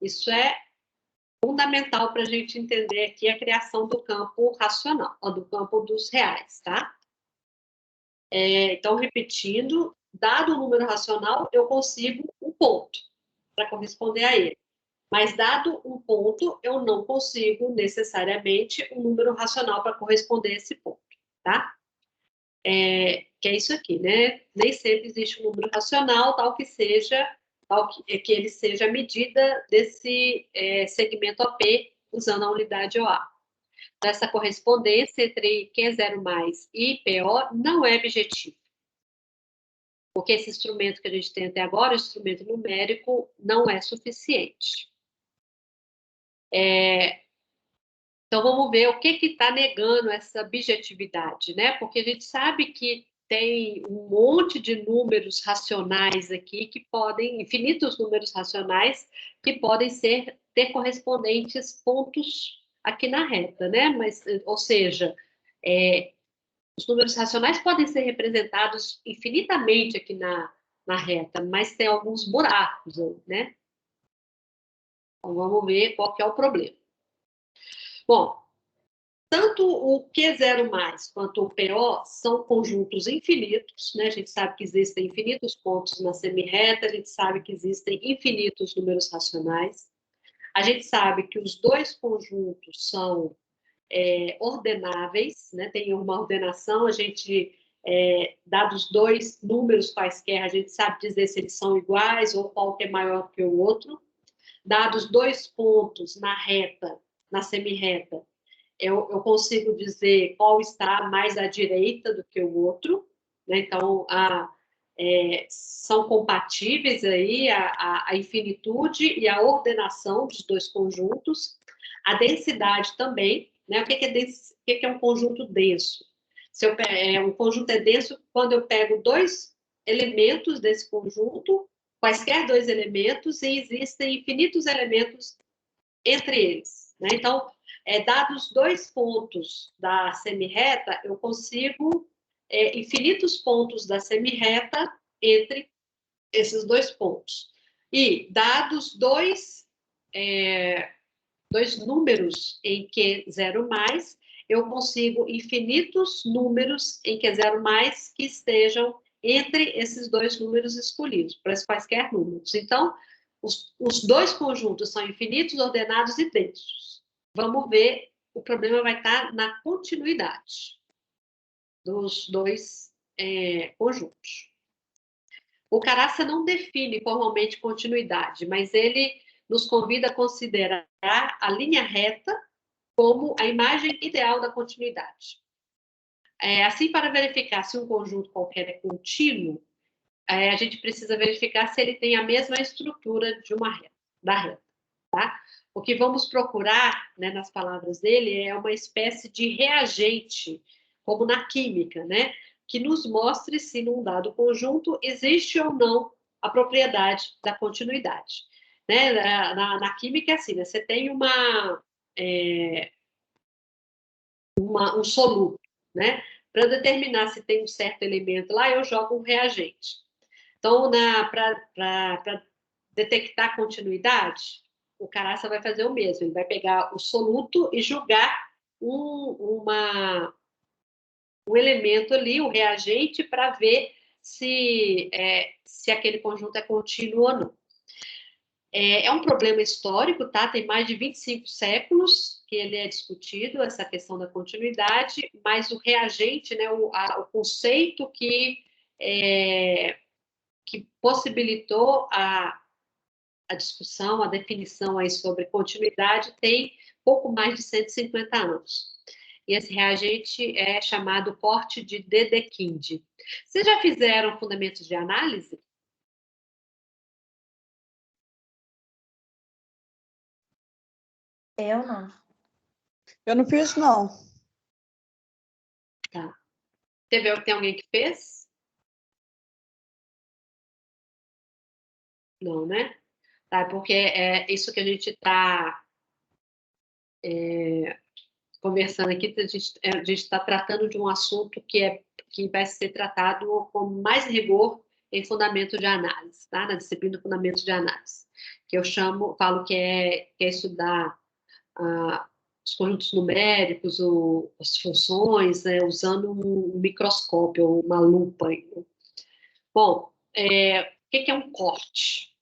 Isso é fundamental para a gente entender aqui a criação do campo racional, do campo dos reais, tá? Então, repetindo, dado o número racional, eu consigo um ponto para corresponder a ele. Mas, dado um ponto, eu não consigo necessariamente um número racional para corresponder a esse ponto, tá? Que é isso aqui, né? Nem sempre existe um número racional, tal que ele seja a medida desse segmento OP usando a unidade OA. Essa correspondência entre Q0+ e PO não é objetiva. Porque esse instrumento que a gente tem até agora, o instrumento numérico, não é suficiente. Então, vamos ver o que está negando essa bijetividade, né? Porque a gente sabe que tem um monte de números racionais aqui que podem, infinitos números racionais, que podem ter correspondentes pontos aqui na reta, né? Mas, ou seja, os números racionais podem ser representados infinitamente aqui na reta, mas tem alguns buracos, né? Então, vamos ver qual que é o problema. Bom, tanto o Q0+ quanto o PO são conjuntos infinitos, né? A gente sabe que existem infinitos pontos na semirreta, a gente sabe que existem infinitos números racionais. A gente sabe que os dois conjuntos são ordenáveis, né? Tem uma ordenação, a gente, dados dois números quaisquer, a gente sabe dizer se eles são iguais ou qual que é maior que o outro. Dados dois pontos na reta, na semirreta, eu consigo dizer qual está mais à direita do que o outro, né? Então, são compatíveis aí a infinitude e a ordenação dos dois conjuntos. A densidade também, né? O que é um conjunto denso? Um conjunto é denso quando eu pego dois elementos desse conjunto, quaisquer dois elementos, e existem infinitos elementos entre eles, né? Então, dados dois pontos da semirreta, eu consigo infinitos pontos da semirreta entre esses dois pontos. E dados dois números em Q0+, eu consigo infinitos números em Q0+, que estejam entre esses dois números escolhidos, para quaisquer números. Então, os dois conjuntos são infinitos, ordenados e densos. Vamos ver, o problema vai estar na continuidade dos dois conjuntos. O Caraça não define formalmente continuidade, mas ele nos convida a considerar a linha reta como a imagem ideal da continuidade. Assim, para verificar se um conjunto qualquer é contínuo, a gente precisa verificar se ele tem a mesma estrutura da reta. Tá? O que vamos procurar, né, nas palavras dele, é uma espécie de reagente, como na química, né, que nos mostre se num dado conjunto existe ou não a propriedade da continuidade. né? Na química é assim, né? Você tem um soluto, né? Para determinar se tem um certo elemento lá, eu jogo um reagente. Então, para detectar continuidade, o Caraça vai fazer o mesmo. Ele vai pegar o soluto e jogar um elemento ali, um reagente, para ver se aquele conjunto é contínuo ou não. É um problema histórico, tá? Tem mais de 25 séculos que ele é discutido, essa questão da continuidade, mas o reagente, né, o conceito que possibilitou a discussão, a definição aí sobre continuidade tem pouco mais de 150 anos. E esse reagente é chamado corte de Dedekind. Vocês já fizeram fundamentos de análise? Eu não. Eu não fiz, não. Tá. Tem alguém que fez? Não, né? Tá, porque é isso que a gente está conversando aqui, a gente está tratando de um assunto que vai ser tratado com mais rigor em fundamento de análise, tá? Na disciplina de fundamento de análise, que eu falo que é estudar os conjuntos numéricos, as funções, né, usando um microscópio, uma lupa. Bom, o que é um corte?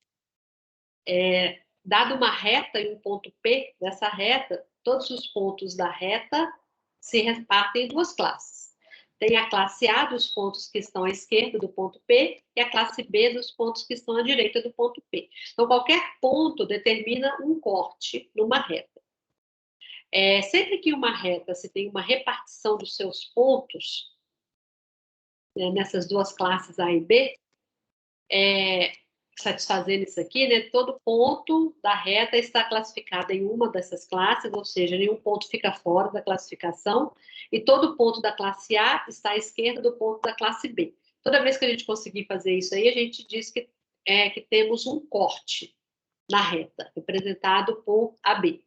Dado uma reta e um ponto P dessa reta, todos os pontos da reta se repartem em duas classes. Tem a classe A dos pontos que estão à esquerda do ponto P e a classe B dos pontos que estão à direita do ponto P. Então, qualquer ponto determina um corte numa reta. Sempre que uma reta se tem uma repartição dos seus pontos, né, nessas duas classes A e B, satisfazendo isso aqui, né, todo ponto da reta está classificado em uma dessas classes, ou seja, nenhum ponto fica fora da classificação, e todo ponto da classe A está à esquerda do ponto da classe B. Toda vez que a gente conseguir fazer isso aí, a gente diz que temos um corte na reta, representado por AB.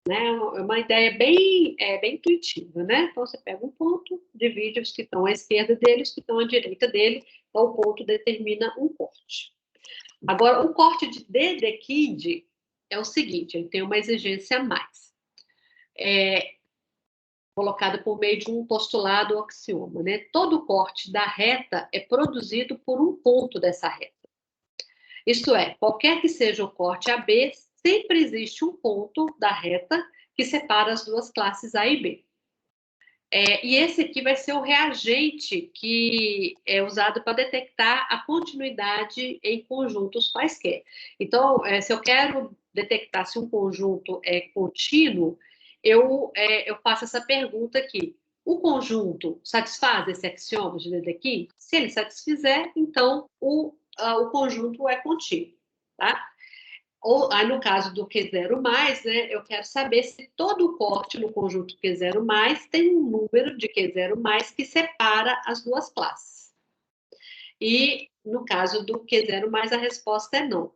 Né? É uma ideia bem intuitiva, né? Então, você pega um ponto, divide os que estão à esquerda dele, os que estão à direita dele, então o ponto determina um corte. Agora, o corte de Dedekind é o seguinte, ele tem uma exigência a mais. Colocado por meio de um postulado ou axioma, né? Todo corte da reta é produzido por um ponto dessa reta. Isto é, qualquer que seja o corte AB, sempre existe um ponto da reta que separa as duas classes A e B. E esse aqui vai ser o reagente que é usado para detectar a continuidade em conjuntos quaisquer. Então, se eu quero detectar se um conjunto é contínuo, eu faço essa pergunta aqui. O conjunto satisfaz esse axioma de Dedekind? Se ele satisfizer, então o conjunto é contínuo, tá? Ou, no caso do Q0+, né, eu quero saber se todo corte no conjunto Q0+, tem um número de Q0+, que separa as duas classes. E, no caso do Q0+, a resposta é não.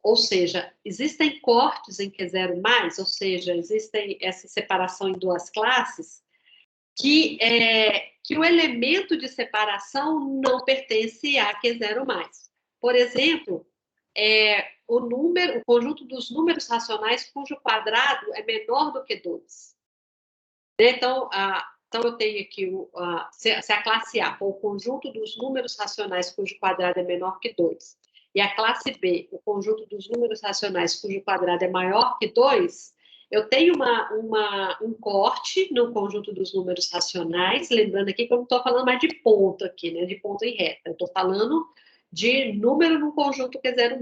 Ou seja, existem cortes em Q0+, ou seja, existem essa separação em duas classes, que o elemento de separação não pertence a Q0+. Por exemplo, o conjunto dos números racionais cujo quadrado é menor do que 2. Então, eu tenho aqui, se a classe A for o conjunto dos números racionais cujo quadrado é menor que 2, e a classe B, o conjunto dos números racionais cujo quadrado é maior que 2, eu tenho um corte no conjunto dos números racionais, lembrando aqui que eu não estou falando mais de ponto aqui, né, de ponto em reta, eu estou falando de número no conjunto Q0+.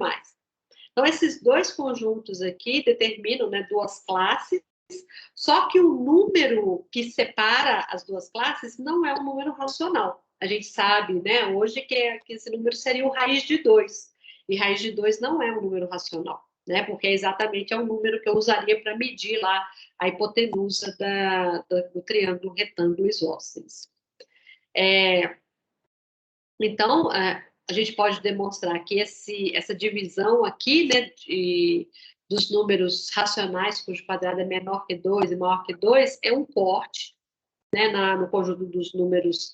Então, esses dois conjuntos aqui determinam, né, duas classes, só que o número que separa as duas classes não é um número racional. A gente sabe, né, hoje que esse número seria o raiz de 2. E raiz de 2 não é um número racional, né, porque exatamente é o número que eu usaria para medir lá a hipotenusa do triângulo retângulo isósceles. Então, a gente pode demonstrar que essa divisão aqui, né, dos números racionais, cujo quadrado é menor que 2 e maior que 2, é um corte, né, no conjunto dos números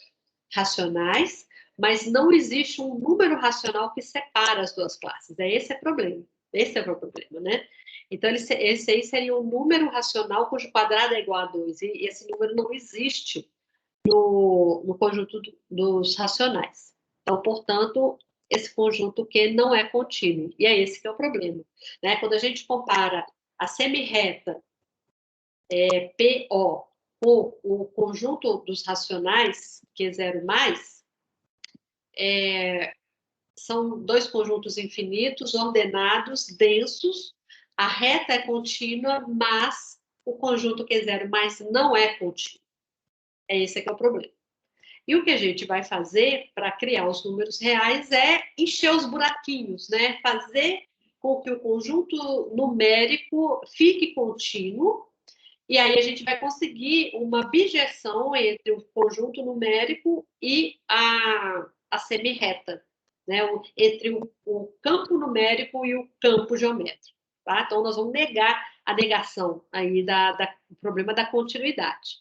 racionais, mas não existe um número racional que separa as duas classes. Esse é o problema. Esse é o problema, né? Então, esse aí seria um número racional cujo quadrado é igual a 2, e esse número não existe no conjunto dos racionais. Então, portanto, esse conjunto Q não é contínuo, e é esse que é o problema, né? Quando a gente compara a semirreta PO com o conjunto dos racionais, Q0+, são dois conjuntos infinitos, ordenados, densos, a reta é contínua, mas o conjunto Q0+ não é contínuo. Esse que é o problema. E o que a gente vai fazer para criar os números reais é encher os buraquinhos, né? Fazer com que o conjunto numérico fique contínuo, e aí a gente vai conseguir uma bijeção entre o conjunto numérico e a semirreta, né? Entre o campo numérico e o campo geométrico. Tá? Então, nós vamos negar a negação aí do problema da continuidade.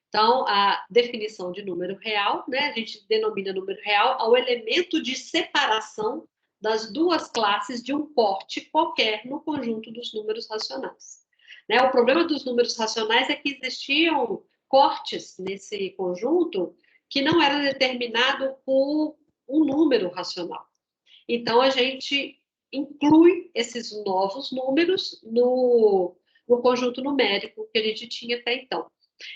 Então, a definição de número real, né? A gente denomina número real ao elemento de separação das duas classes de um corte qualquer no conjunto dos números racionais. Né? O problema dos números racionais é que existiam cortes nesse conjunto que não eram determinados por um número racional. Então, a gente inclui esses novos números no conjunto numérico que a gente tinha até então.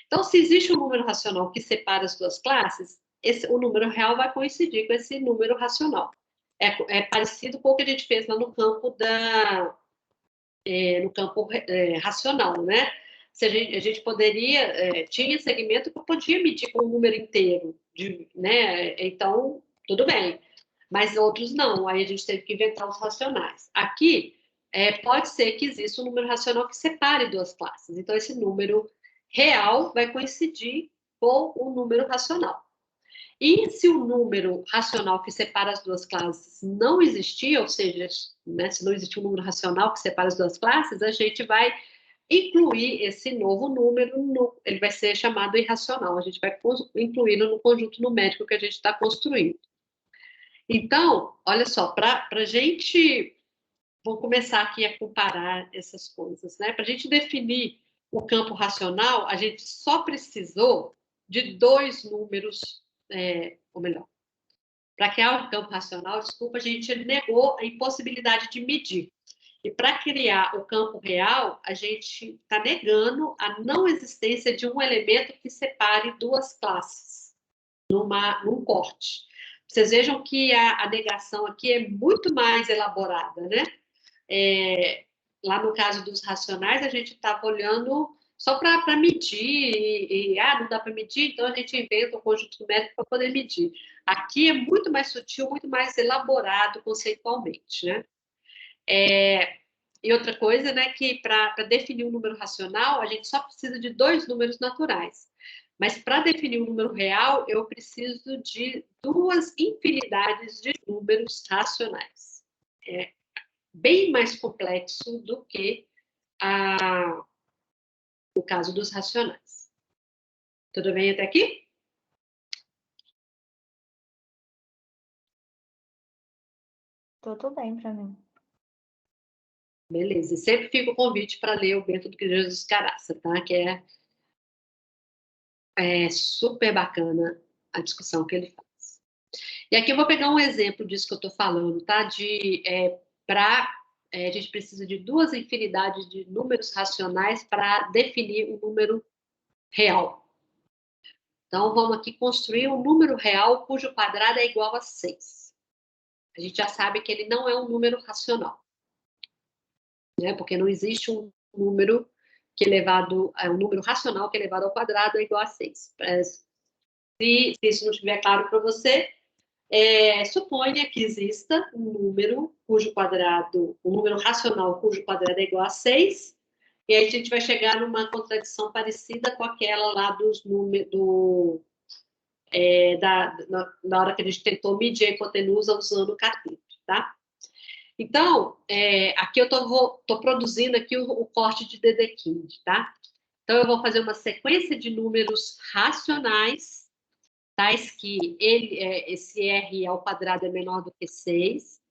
Então, se existe um número racional que separa as duas classes, o número real vai coincidir com esse número racional. É parecido com o que a gente fez lá no campo racional, né? Se a gente poderia, tinha segmento que eu podia medir com um número inteiro, né? Então, tudo bem. Mas outros não, aí a gente teve que inventar os racionais. Aqui, pode ser que exista um número racional que separe duas classes. Então, esse número real vai coincidir com o número racional. E se o número racional que separa as duas classes não existir, ou seja, né, se não existir um número racional que separa as duas classes, a gente vai incluir esse novo número, ele vai ser chamado irracional, a gente vai incluí-lo no conjunto numérico que a gente está construindo. Então, olha só, para a gente, vou começar aqui a comparar essas coisas, né? Para a gente definir o campo racional, a gente só precisou de dois números, ou melhor, para criar o campo racional, desculpa, a gente negou a impossibilidade de medir. E para criar o campo real, a gente está negando a não existência de um elemento que separe duas classes num corte. Vocês vejam que a negação aqui é muito mais elaborada, né? Lá no caso dos racionais, a gente estava olhando só para medir, não dá para medir, então a gente inventa um conjunto numérico para poder medir. Aqui é muito mais sutil, muito mais elaborado conceitualmente, né? E outra coisa, né, que para definir um número racional, a gente só precisa de dois números naturais. Mas para definir um número real, eu preciso de duas infinidades de números racionais. É bem mais complexo do que o caso dos racionais. Tudo bem até aqui? Tudo bem para mim. Beleza. E sempre fica o convite para ler o Bento do que Jesus Caraça, tá? Que é super bacana a discussão que ele faz. E aqui eu vou pegar um exemplo disso que eu estou falando, tá? A gente precisa de duas infinidades de números racionais para definir um número real. Então, vamos aqui construir um número real cujo quadrado é igual a 6. A gente já sabe que ele não é um número racional, né? Porque não existe um número um número racional que elevado ao quadrado é igual a 6. Se isso não estiver claro para você, suponha que exista um número racional cujo quadrado é igual a 6, e aí a gente vai chegar numa contradição parecida com aquela lá dos números na hora que a gente tentou medir a hipotenusa usando o cateto, tá? Então, aqui eu estou produzindo aqui o corte de Dedekind, tá? Então, eu vou fazer uma sequência de números racionais, tais que esse R ao quadrado é menor do que 6.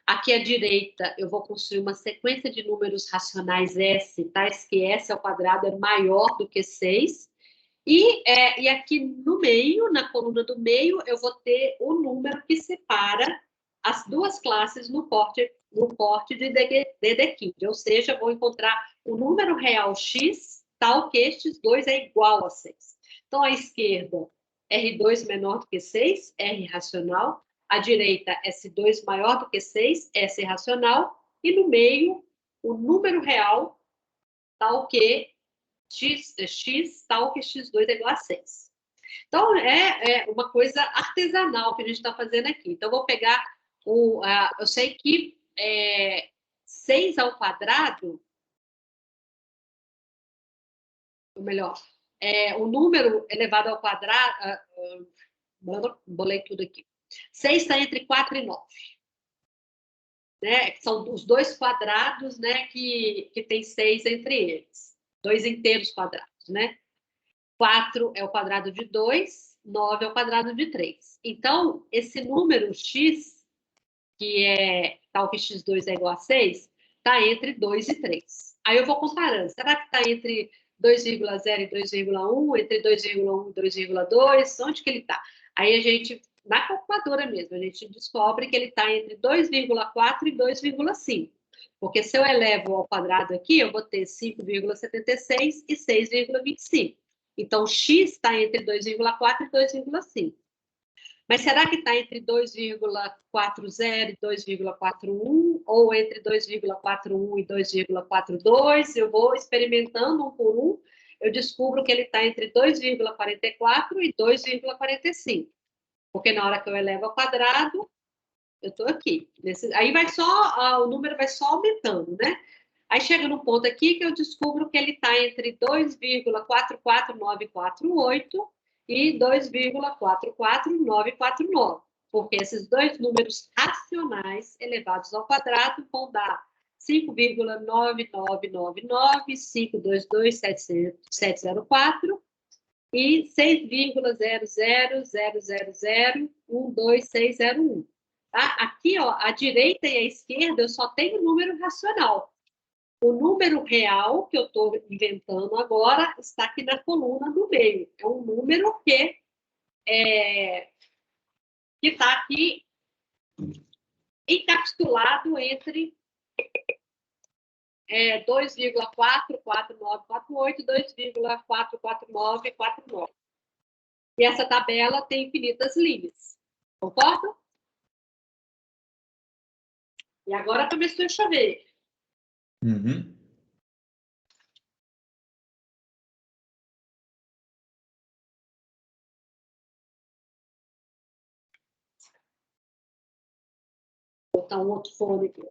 Aqui à direita, eu vou construir uma sequência de números racionais S, tais que S ao quadrado é maior do que 6. E aqui no meio, na coluna do meio, eu vou ter o número que separa as duas classes no corte de Dedekind. Ou seja, eu vou encontrar o número real x, tal que x2 é igual a 6. Então, à esquerda, R2 menor do que 6, R racional. À direita, S2 maior do que 6, S racional. E no meio, o número real, tal que x, tal que x2 é igual a 6. Então, é uma coisa artesanal que a gente está fazendo aqui. Então, eu vou pegar eu sei que 6 ao quadrado, ou melhor, o número elevado ao quadrado, bolei tudo aqui. 6 está entre 4 e 9. Né? São os dois quadrados, né, que tem 6 entre eles. 2 inteiros quadrados, né? 4 é o quadrado de 2, 9 é o quadrado de 3. Então, esse número x, que é tal que x2 é igual a 6, está entre 2 e 3. Aí eu vou comparando. Será que está entre 2,0 e 2,1, entre 2,1 e 2,2? Onde que ele está? Aí a gente, na calculadora mesmo, a gente descobre que ele está entre 2,4 e 2,5. Porque se eu elevo ao quadrado aqui, eu vou ter 5,76 e 6,25. Então, x está entre 2,4 e 2,5. Mas será que está entre 2,40 e 2,41? Ou entre 2,41 e 2,42? Eu vou experimentando um por um, eu descubro que ele está entre 2,44 e 2,45. Porque na hora que eu elevo ao quadrado, eu estou aqui. Aí o número vai só aumentando, né? Aí chega num ponto aqui que eu descubro que ele está entre 2,449948 e 2,44949, porque esses dois números racionais elevados ao quadrado vão dar 5,9999, 522,704 e 6,00000012601. Tá? Aqui, ó, à direita e à esquerda, eu só tenho número racional. O número real que eu estou inventando agora está aqui na coluna do meio. É um número que está aqui encapsulado entre 2,44948 e 2,44949. E essa tabela tem infinitas linhas. Concorda? E agora começou a chover. Uhum. Vou botar um outro fone aqui.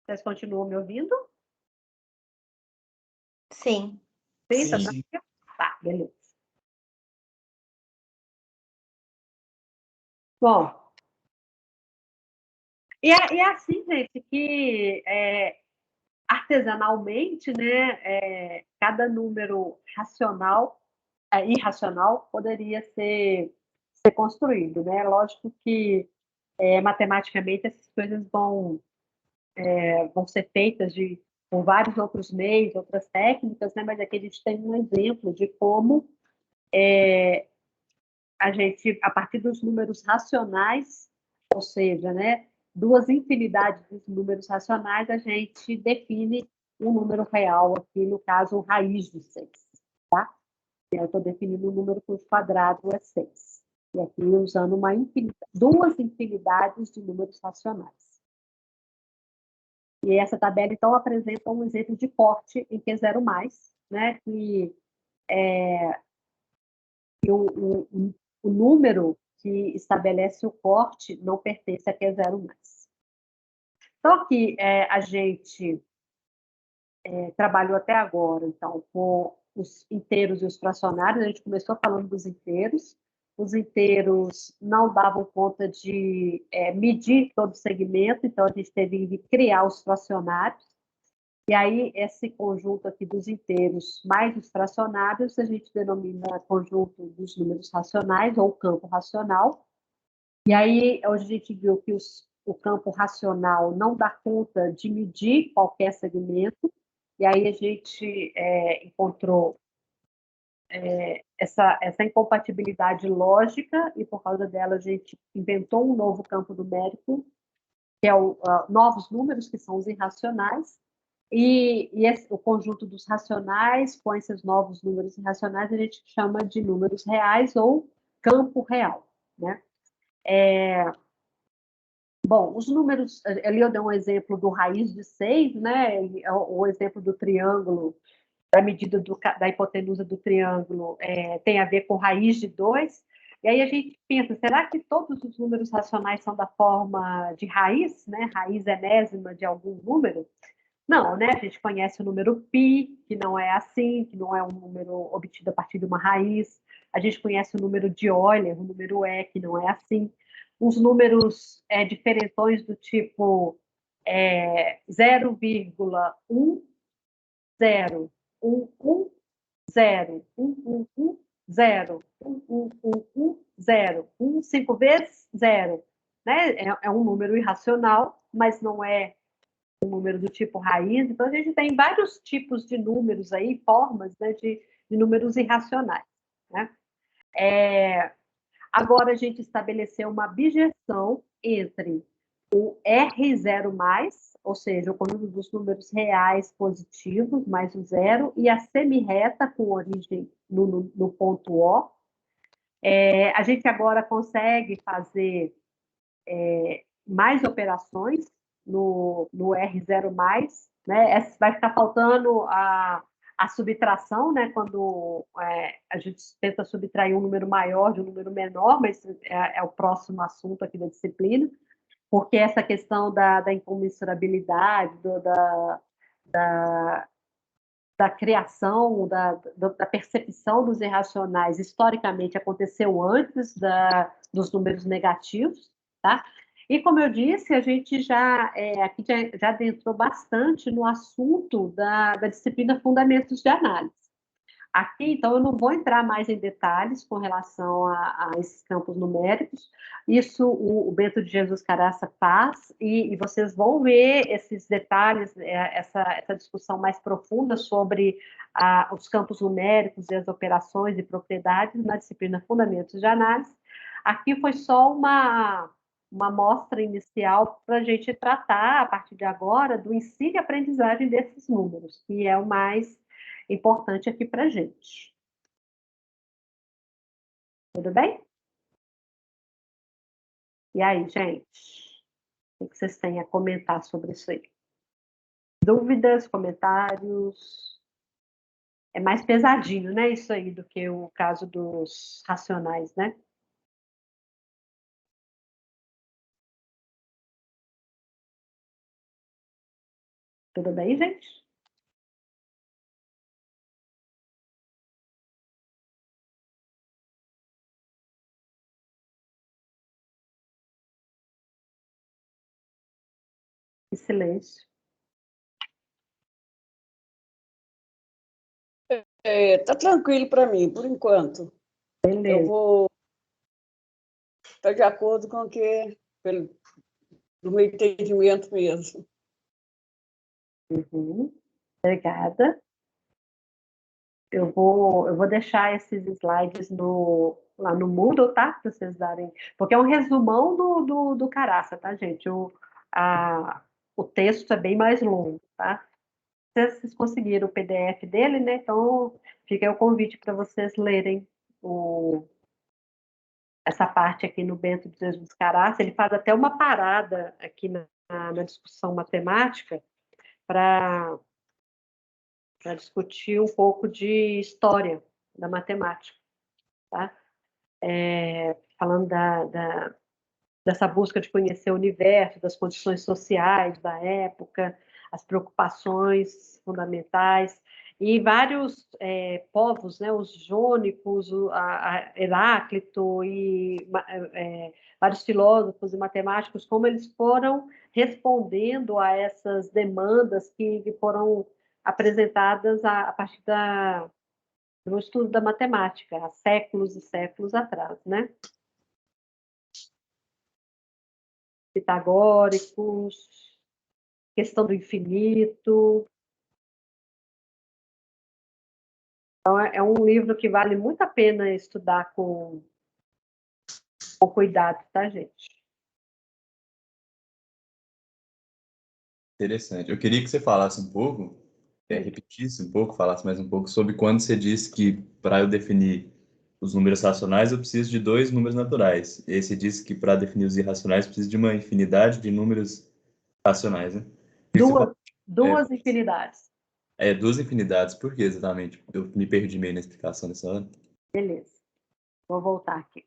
Vocês continuam me ouvindo? Sim. Sim, tá Sim. tranquilo? Tá, beleza. Bom, e é assim, gente, que artesanalmente, né, cada número racional, irracional, poderia ser construído, né? Lógico que matematicamente essas coisas vão ser feitas com vários outros meios, outras técnicas, né? Mas aqui a gente tem um exemplo de como a gente, a partir dos números racionais, ou seja, né, duas infinidades de números racionais, a gente define um número real, aqui no caso, raiz de 6. Tá? Eu estou definindo um número cujo quadrado é 6. E aqui usando duas infinidades de números racionais. E essa tabela, então, apresenta um exemplo de corte em Q0+, né, que o número que estabelece o corte não pertence a Q0+. Então, aqui a gente trabalhou até agora, então, com os inteiros e os fracionários. A gente começou falando dos inteiros. Os inteiros não davam conta de medir todo o segmento, então a gente teve que criar os fracionários. E aí, esse conjunto aqui dos inteiros mais os fracionários, a gente denomina conjunto dos números racionais, ou campo racional. E aí, hoje a gente viu que o campo racional não dá conta de medir qualquer segmento, e aí a gente encontrou essa incompatibilidade lógica, e por causa dela a gente inventou um novo campo numérico, que é novos números, que são os irracionais, e o conjunto dos racionais com esses novos números irracionais a gente chama de números reais ou campo real, né? Bom, os números, ali eu dei um exemplo do raiz de 6, né? O exemplo do triângulo, da medida da hipotenusa do triângulo, tem a ver com raiz de 2. E aí a gente pensa, será que todos os números racionais são da forma de raiz, né? Raiz enésima de algum número? Não, né? A gente conhece o número π, que não é assim, que não é um número obtido a partir de uma raiz. A gente conhece o número de Euler, o número E, que não é assim. Uns números diferentões do tipo 0,1, 0, 1, 1, 0, 1, 1, 1, 0, 1, 1, 1, 1, 0, 1, 5 vezes 0. Né? É um número irracional, mas não é um número do tipo raiz. Então, a gente tem vários tipos de números aí, formas, né, de números irracionais. Né? Agora, a gente estabeleceu uma bijeção entre o R0+, ou seja, o conjunto dos números reais positivos, mais o zero, e a semirreta com origem no ponto O. A gente agora consegue fazer mais operações no R0+, né? Vai ficar faltando a subtração, né? Quando a gente tenta subtrair um número maior de um número menor, mas é o próximo assunto aqui da disciplina, porque essa questão da incomensurabilidade, da criação, da percepção dos irracionais, historicamente aconteceu antes dos números negativos, tá? E, como eu disse, a gente aqui já adentrou bastante no assunto da disciplina Fundamentos de Análise. Aqui, então, eu não vou entrar mais em detalhes com relação a esses campos numéricos. Isso o Bento de Jesus Caraça faz, e vocês vão ver esses detalhes, essa discussão mais profunda sobre os campos numéricos e as operações e propriedades na disciplina Fundamentos de Análise. Aqui foi só uma amostra inicial para a gente tratar, a partir de agora, do ensino e aprendizagem desses números, que é o mais importante aqui para a gente. Tudo bem? E aí, gente? O que vocês têm a comentar sobre isso aí? Dúvidas, comentários? É mais pesadinho, né? Isso aí, do que o caso dos racionais, né? Tudo bem, gente? Que silêncio. Tá tranquilo para mim, por enquanto. Beleza. Eu vou estar de acordo com o que, do meu entendimento mesmo. Uhum. Obrigada. Eu vou deixar esses slides lá no Moodle, tá? Para vocês darem. Porque é um resumão do Caraça, tá, gente? O texto é bem mais longo, tá? Vocês conseguiram o PDF dele, né? Então, fica aí o convite para vocês lerem essa parte aqui no Bento de Jesus Caraça. Ele faz até uma parada aqui na discussão matemática para discutir um pouco de história da matemática, tá? Falando dessa busca de conhecer o universo, das condições sociais da época. as preocupações fundamentais, e vários povos, né, os jônicos, Heráclito e vários filósofos e matemáticos, como eles foram respondendo a essas demandas que foram apresentadas a partir do estudo da matemática, há séculos e séculos atrás, né? Pitagóricos, questão do infinito. Então, é um livro que vale muito a pena estudar com cuidado, tá, gente? Interessante. Eu queria que você falasse um pouco, repetisse um pouco, falasse mais um pouco sobre quando você disse que para eu definir os números racionais eu preciso de 2 números naturais. E aí você disse que para definir os irracionais eu preciso de uma infinidade de números racionais, né? Duas infinidades. 2 infinidades. Por que exatamente? Eu me perdi meio na explicação dessa hora. Beleza. Vou voltar aqui.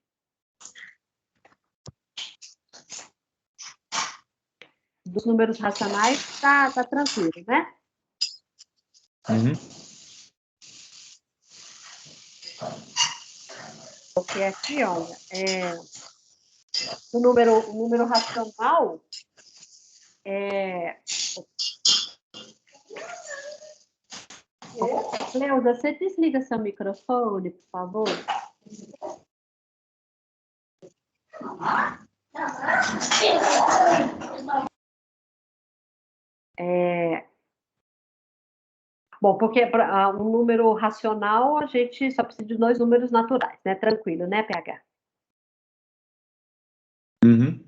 Dos números racionais, tá tranquilo, né? Uhum. Porque aqui, olha, o número racional Cleusa, você desliga seu microfone, por favor? Bom, porque para um número racional a gente só precisa de 2 números naturais, né? Tranquilo, né, PH? Uhum.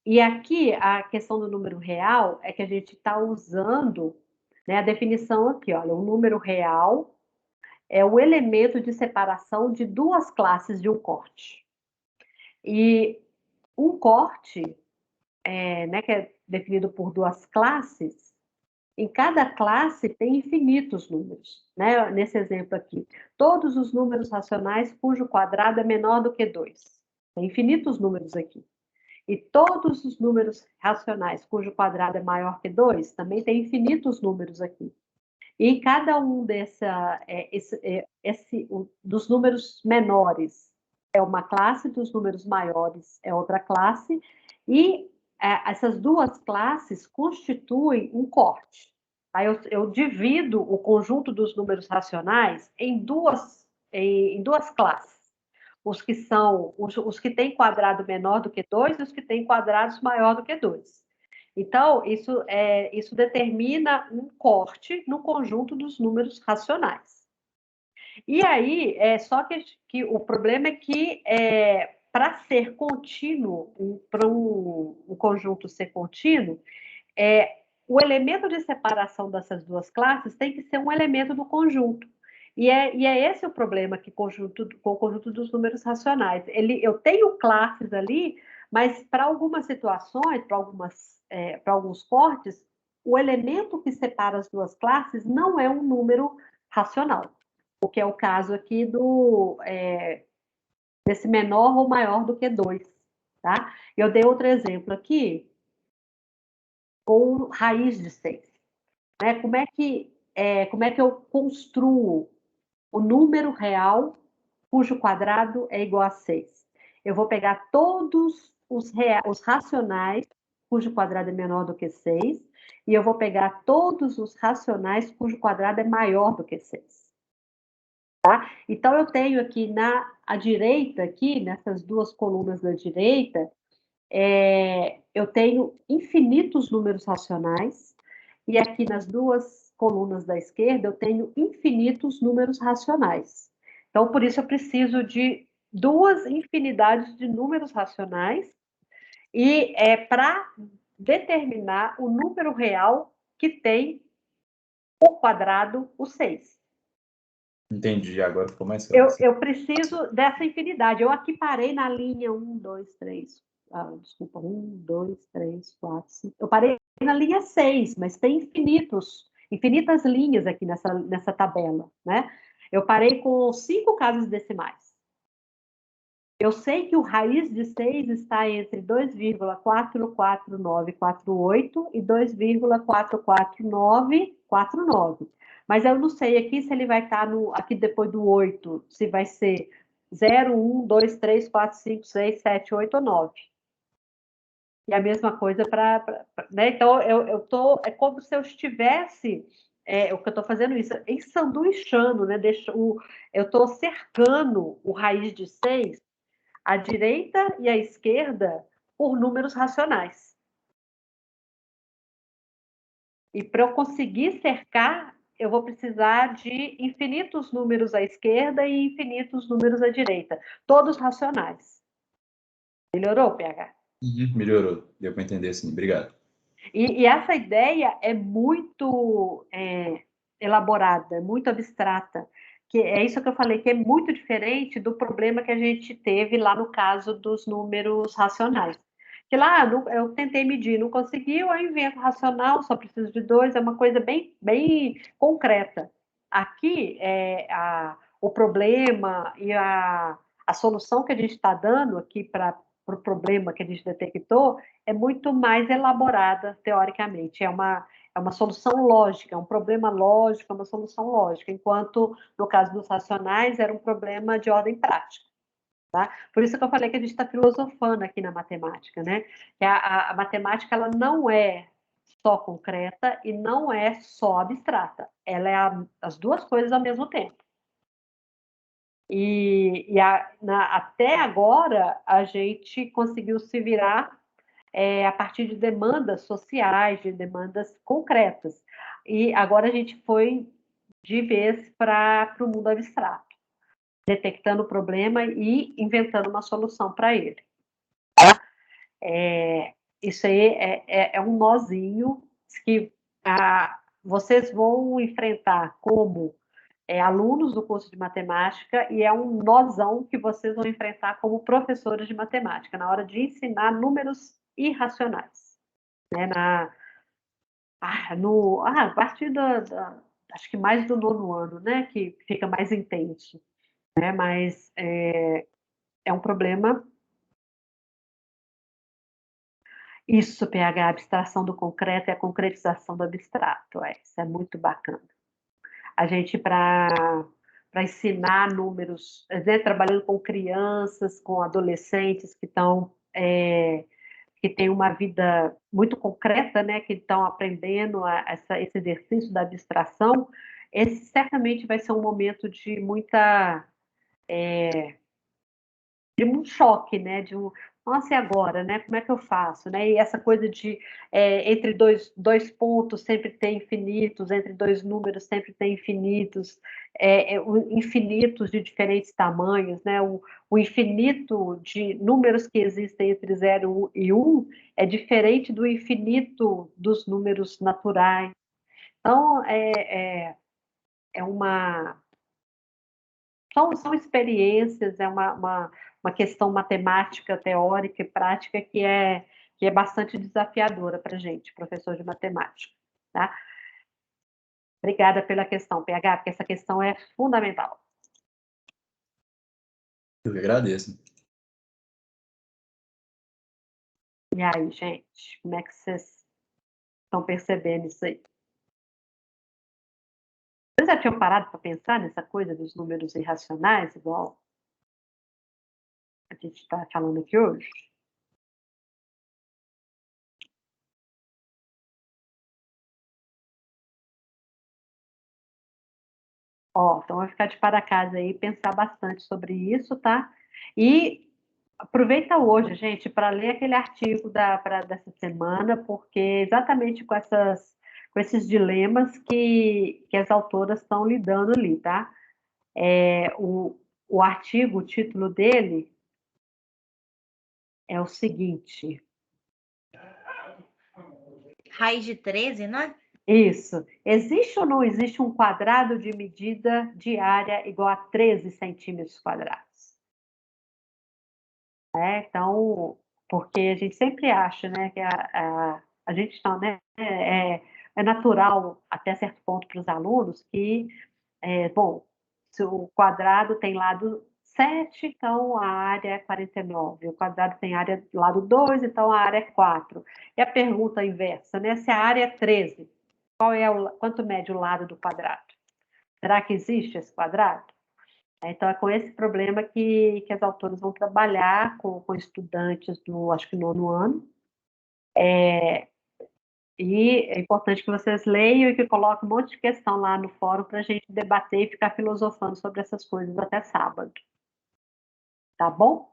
E aqui a questão do número real é que a gente está usando, né, a definição aqui, olha, o número real é o elemento de separação de 2 classes de um corte. E um corte, né, que é definido por 2 classes, em cada classe tem infinitos números, né? Nesse exemplo aqui, todos os números racionais cujo quadrado é menor do que 2. Tem infinitos números aqui. E todos os números racionais cujo quadrado é maior que 2, também tem infinitos números aqui. E cada um dos números menores é uma classe, dos números maiores é outra classe, e essas 2 classes constituem um corte. Aí eu divido o conjunto dos números racionais em duas classes. Os que têm quadrado menor do que 2 e os que têm quadrados maior do que 2. Então, isso determina um corte no conjunto dos números racionais. E aí, só que o problema é que, para ser contínuo, para um conjunto ser contínuo, o elemento de separação dessas 2 classes tem que ser um elemento do conjunto. E é esse o problema que com o conjunto dos números racionais. Eu tenho classes ali, mas para algumas situações, para alguns cortes, o elemento que separa as 2 classes não é um número racional, o que é o caso aqui desse menor ou maior do que 2. Tá? Eu dei outro exemplo aqui, com raiz de 6. Né? Como é que eu construo o número real cujo quadrado é igual a 6? Eu vou pegar todos os racionais cujo quadrado é menor do que 6, e eu vou pegar todos os racionais cujo quadrado é maior do que 6. Tá? Então, eu tenho aqui à direita, aqui, nessas 2 colunas da direita, eu tenho infinitos números racionais, e aqui nas 2 colunas da esquerda eu tenho infinitos números racionais. Então, por isso eu preciso de 2 infinidades de números racionais, e para determinar o número real que tem por quadrado o 6. Entendi, agora ficou mais claro. Eu preciso dessa infinidade. Eu aqui parei na linha 1, 2, 3. Desculpa, 1, 2, 3, 4, 5. Eu parei na linha 6, mas tem infinitas linhas aqui nessa tabela, né? Eu parei com 5 casas decimais. Eu sei que o raiz de 6 está entre 2,44948 e 2,44949. Mas eu não sei aqui se ele vai estar aqui depois do 8, se vai ser 0, 1, 2, 3, 4, 5, 6, 7, 8 ou 9. E a mesma coisa para. Né? Então, é como se eu estivesse. O que eu estou fazendo isso, ensanduichando, né? Eu estou cercando o raiz de 6, a direita e a esquerda, por números racionais. E para eu conseguir cercar, eu vou precisar de infinitos números à esquerda e infinitos números à direita, todos racionais. Melhorou, PH? Melhorou, deu para entender, sim. Obrigado. E essa ideia é muito elaborada, é muito abstrata, que é isso que eu falei, que é muito diferente do problema que a gente teve lá no caso dos números racionais. Que lá eu tentei medir, não conseguiu, aí invento racional, só preciso de 2, é uma coisa bem, bem concreta. Aqui, o problema e a solução que a gente está dando aqui para o problema que a gente detectou é muito mais elaborada, teoricamente. É uma solução lógica, é um problema lógico, é uma solução lógica, enquanto, no caso dos racionais, era um problema de ordem prática. Tá? Por isso que eu falei que a gente está filosofando aqui na matemática, né? Que a matemática ela não é só concreta e não é só abstrata. Ela é as duas coisas ao mesmo tempo. Até agora, a gente conseguiu se virar a partir de demandas sociais, de demandas concretas. E agora a gente foi de vez para o mundo abstrato, detectando o problema e inventando uma solução para ele. Tá? Isso aí é um nozinho que vocês vão enfrentar como alunos do curso de matemática e é um nozão que vocês vão enfrentar como professores de matemática na hora de ensinar números irracionais. Né? A partir acho que mais do 9º ano, né? Que fica mais intenso. Né? Mas é um problema. Isso, PH, a abstração do concreto e a concretização do abstrato. Isso é muito bacana. A gente, para ensinar números, né, trabalhando com crianças, com adolescentes que estão que têm uma vida muito concreta, né, que estão aprendendo esse exercício da abstração, esse certamente vai ser um momento de de um choque, né, nossa, e agora, né, como é que eu faço, né, e essa coisa de entre dois pontos sempre tem infinitos, entre dois números sempre tem infinitos, infinitos de diferentes tamanhos, né, o infinito de números que existem entre 0 e 1 é diferente do infinito dos números naturais. Então, são experiências, é uma questão matemática, teórica e prática que é bastante desafiadora para a gente, professor de matemática. Tá? Obrigada pela questão, PH, porque essa questão é fundamental. Eu que agradeço. E aí, gente, como é que vocês estão percebendo isso aí? Vocês já tinham parado para pensar nessa coisa dos números irracionais, igual a gente está falando aqui hoje? Então vai ficar de para casa aí, pensar bastante sobre isso, tá? E aproveita hoje, gente, para ler aquele artigo dessa semana, porque exatamente com esses dilemas que as autoras estão lidando ali, tá? O artigo, o título dele é o seguinte. Raiz de 13, não é? Isso. Existe ou não existe um quadrado de medida de área igual a 13 centímetros quadrados? Então, porque a gente sempre acha, né, que a gente não, né, é natural até certo ponto para os alunos que, bom, se o quadrado tem lado 7, então a área é 49. O quadrado tem área do lado 2, então a área é 4. E a pergunta inversa, né? Se a área é 13, quanto mede o lado do quadrado? Será que existe esse quadrado? Então, é com esse problema que as autoras vão trabalhar com estudantes do, acho que, 9º ano. E é importante que vocês leiam e que coloquem um monte de questão lá no fórum para a gente debater e ficar filosofando sobre essas coisas até sábado. Tá bom?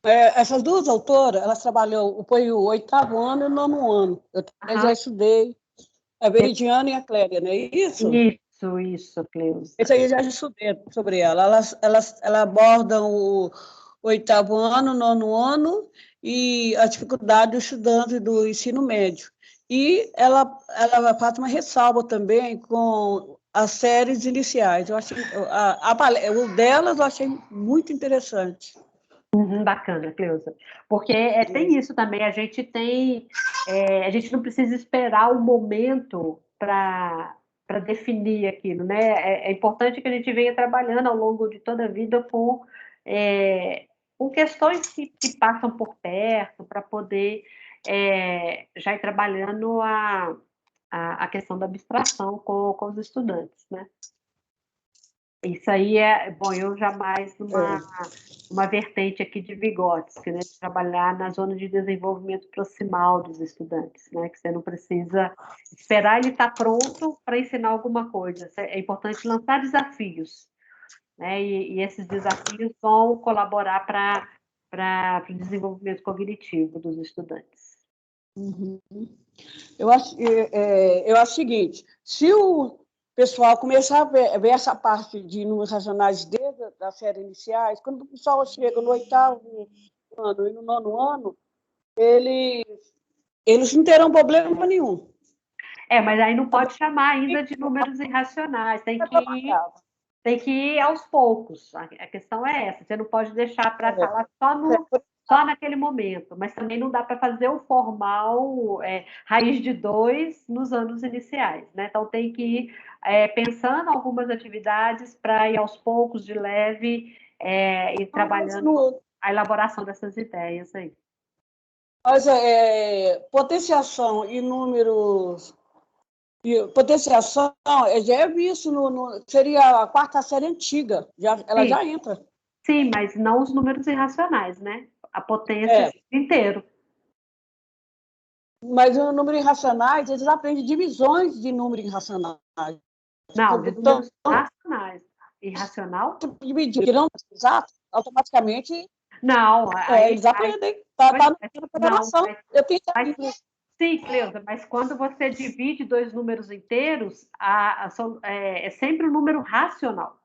Essas duas autoras, elas trabalhou, foi o 8º ano e o 9º ano. Eu já estudei a Veridiana e a Clélia, não é isso? Isso, Cleusa. Esse aí eu já estudei sobre ela. Elas abordam o 8º ano, o 9º ano e a dificuldade do estudante do ensino médio. E ela faz uma ressalva também com as séries iniciais. Eu achei, o delas eu achei muito interessante. Bacana, Cleusa. Porque tem isso também, a gente não precisa esperar o momento para definir aquilo, né? É importante que a gente venha trabalhando ao longo de toda a vida com questões que passam por perto, para poder já ir trabalhando a questão da abstração com os estudantes, né? Isso aí bom, eu jamais uma vertente aqui de Vygotsky, né, de trabalhar na zona de desenvolvimento proximal dos estudantes, né, que você não precisa esperar ele estar pronto para ensinar alguma coisa. É importante lançar desafios, né, e esses desafios vão colaborar para o desenvolvimento cognitivo dos estudantes. Eu acho o seguinte, se o pessoal começar a ver essa parte de números racionais desde a série iniciais, quando o pessoal chega no 8º ano e no 9º ano, eles não terão problema nenhum. Mas aí não pode chamar ainda de números irracionais, tem que ir aos poucos. A questão é essa, você não pode deixar para falar só naquele momento, mas também não dá para fazer o formal raiz de 2 nos anos iniciais, né? Então tem que ir pensando algumas atividades para ir aos poucos, de leve, e trabalhando a elaboração dessas ideias aí. Mas potenciação e números... Potenciação já é visto seria a 4ª série antiga, ela já entra. Sim, mas não os números irracionais, né? A potência inteiro. Mas os números irracionais, eles aprendem divisões de números irracionais. Não, de números racionais. Irracional? Dividir, que não exato, automaticamente. Não, eles aprendem. Está na programação. Eu tenho sim, Cleusa, mas quando você divide 2 números inteiros, é sempre um número racional.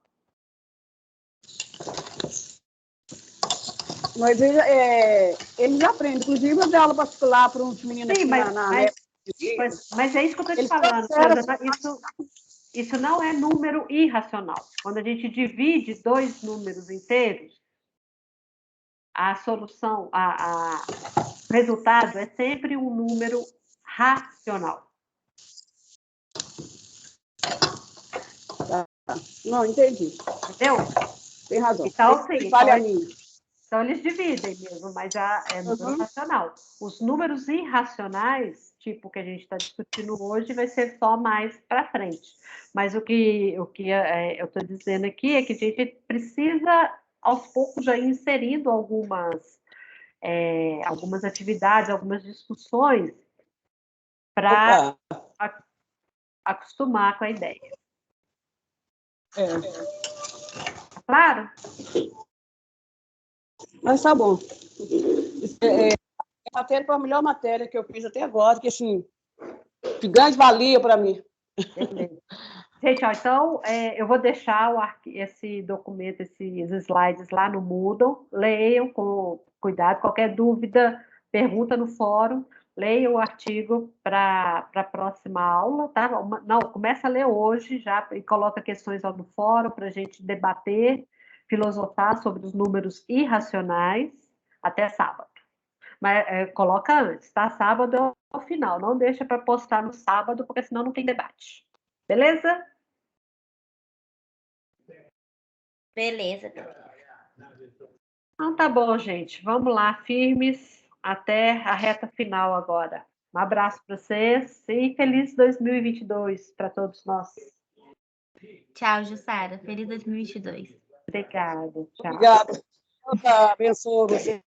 Mas eles aprendem. Inclusive, eu dei aula particular para uns meninos aqui mas é isso que eu estou te falando, Cleusa. Isso não é número irracional. Quando a gente divide 2 números inteiros, a solução, o resultado é sempre um número racional. Não, entendi. Entendeu? Tem razão. Então, sim. Então, eles dividem mesmo, mas é número racional. Os números irracionais, tipo o que a gente está discutindo hoje, vai ser só mais para frente. Mas o que eu estou dizendo aqui é que a gente precisa, aos poucos, já ir inserindo algumas atividades, algumas discussões para acostumar com a ideia. Tá claro? Mas tá bom. A matéria foi a melhor matéria que eu fiz até agora, que assim, de grande valia para mim. Beleza. Gente, então, eu vou deixar esse documento, esses slides lá no Moodle. Leiam com cuidado. Qualquer dúvida, pergunta no fórum. Leiam o artigo para a próxima aula, tá? Não, começa a ler hoje já e coloca questões lá no fórum para a gente debater, filosofar sobre os números irracionais até sábado. Mas coloca antes, tá? Sábado é o final. Não deixa para postar no sábado, porque senão não tem debate. Beleza? Beleza. Então tá bom, gente. Vamos lá, firmes, até a reta final agora. Um abraço para vocês e feliz 2022 para todos nós. Tchau, Jussara. Feliz 2022. Obrigada. Tchau. Obrigada. Deus abençoe você.